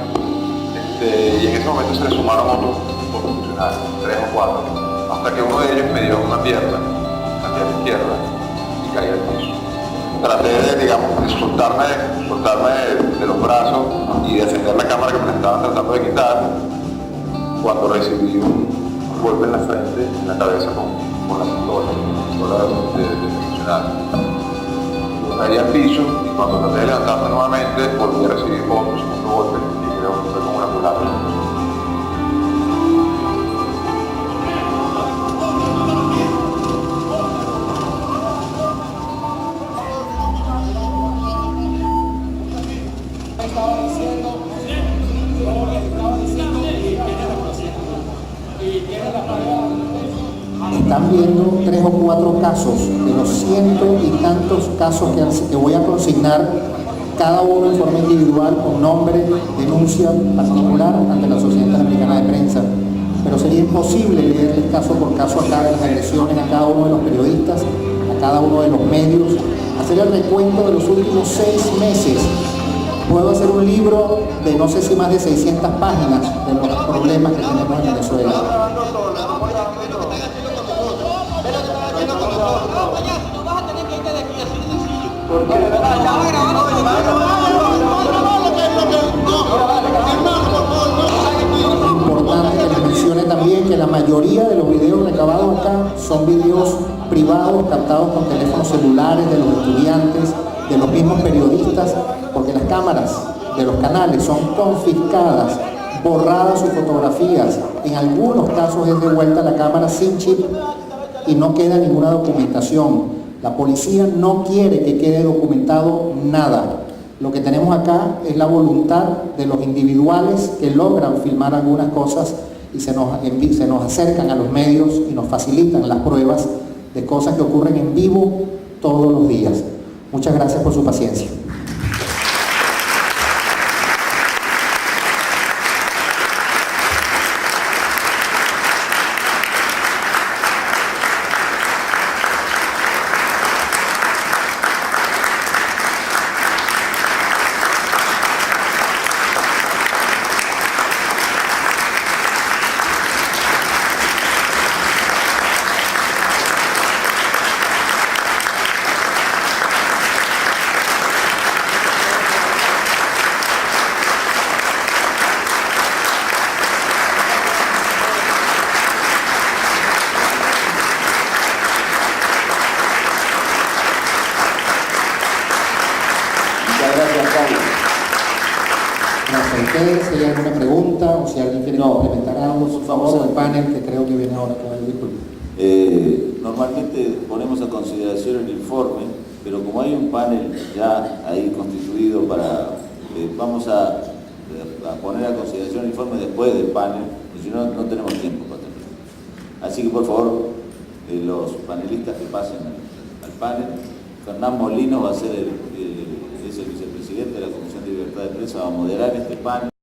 Y en ese momento se le sumaron otros funcionarios, 3 o 4, hasta que uno de ellos me dio una pierna izquierda y caí al piso. Traté de, digamos, soltarme de los brazos y defender la cámara que me estaban tratando de quitar, cuando recibí un golpe en la frente, en la cabeza con la pistola de funcionario. Yo caí al piso y cuando traté de levantarme nuevamente volví a recibir otro segundo golpe y creo que fue como una culata. Están viendo 3 o 4 casos de los cientos y tantos casos que voy a consignar, cada uno en forma individual, con nombre, denuncia particular ante la Sociedad Interamericana de Prensa. Pero sería imposible leerles caso por caso acá de las agresiones a cada uno de los periodistas, a cada uno de los medios, hacer el recuento de los últimos 6 meses. Puedo hacer un libro de no sé si más de 600 páginas de los problemas que tenemos en Venezuela. Importante que les mencione también que la mayoría de los videos recabados acá son videos privados captados con teléfonos celulares de los estudiantes, de los mismos periodistas, porque las cámaras de los canales son confiscadas, borradas sus fotografías, en algunos casos es devuelta la cámara sin chip y no queda ninguna documentación. La policía no quiere que quede documentado nada. Lo que tenemos acá es la voluntad de los individuales que logran filmar algunas cosas y se nos acercan a los medios y nos facilitan las pruebas de cosas que ocurren en vivo todos los días. Muchas gracias por su paciencia. Si hay alguna pregunta o si alguien quiere complementar algo, por favor, el panel que creo que viene ahora. Normalmente ponemos a consideración el informe, pero como hay un panel ya ahí constituido vamos a poner a consideración el informe después del panel, porque si no, no tenemos tiempo para terminar. Así que por favor, los panelistas que pasen al panel. Fernán Molino va a ser es el vicepresidente de la Comisión de Libertad de Prensa, va a moderar este panel.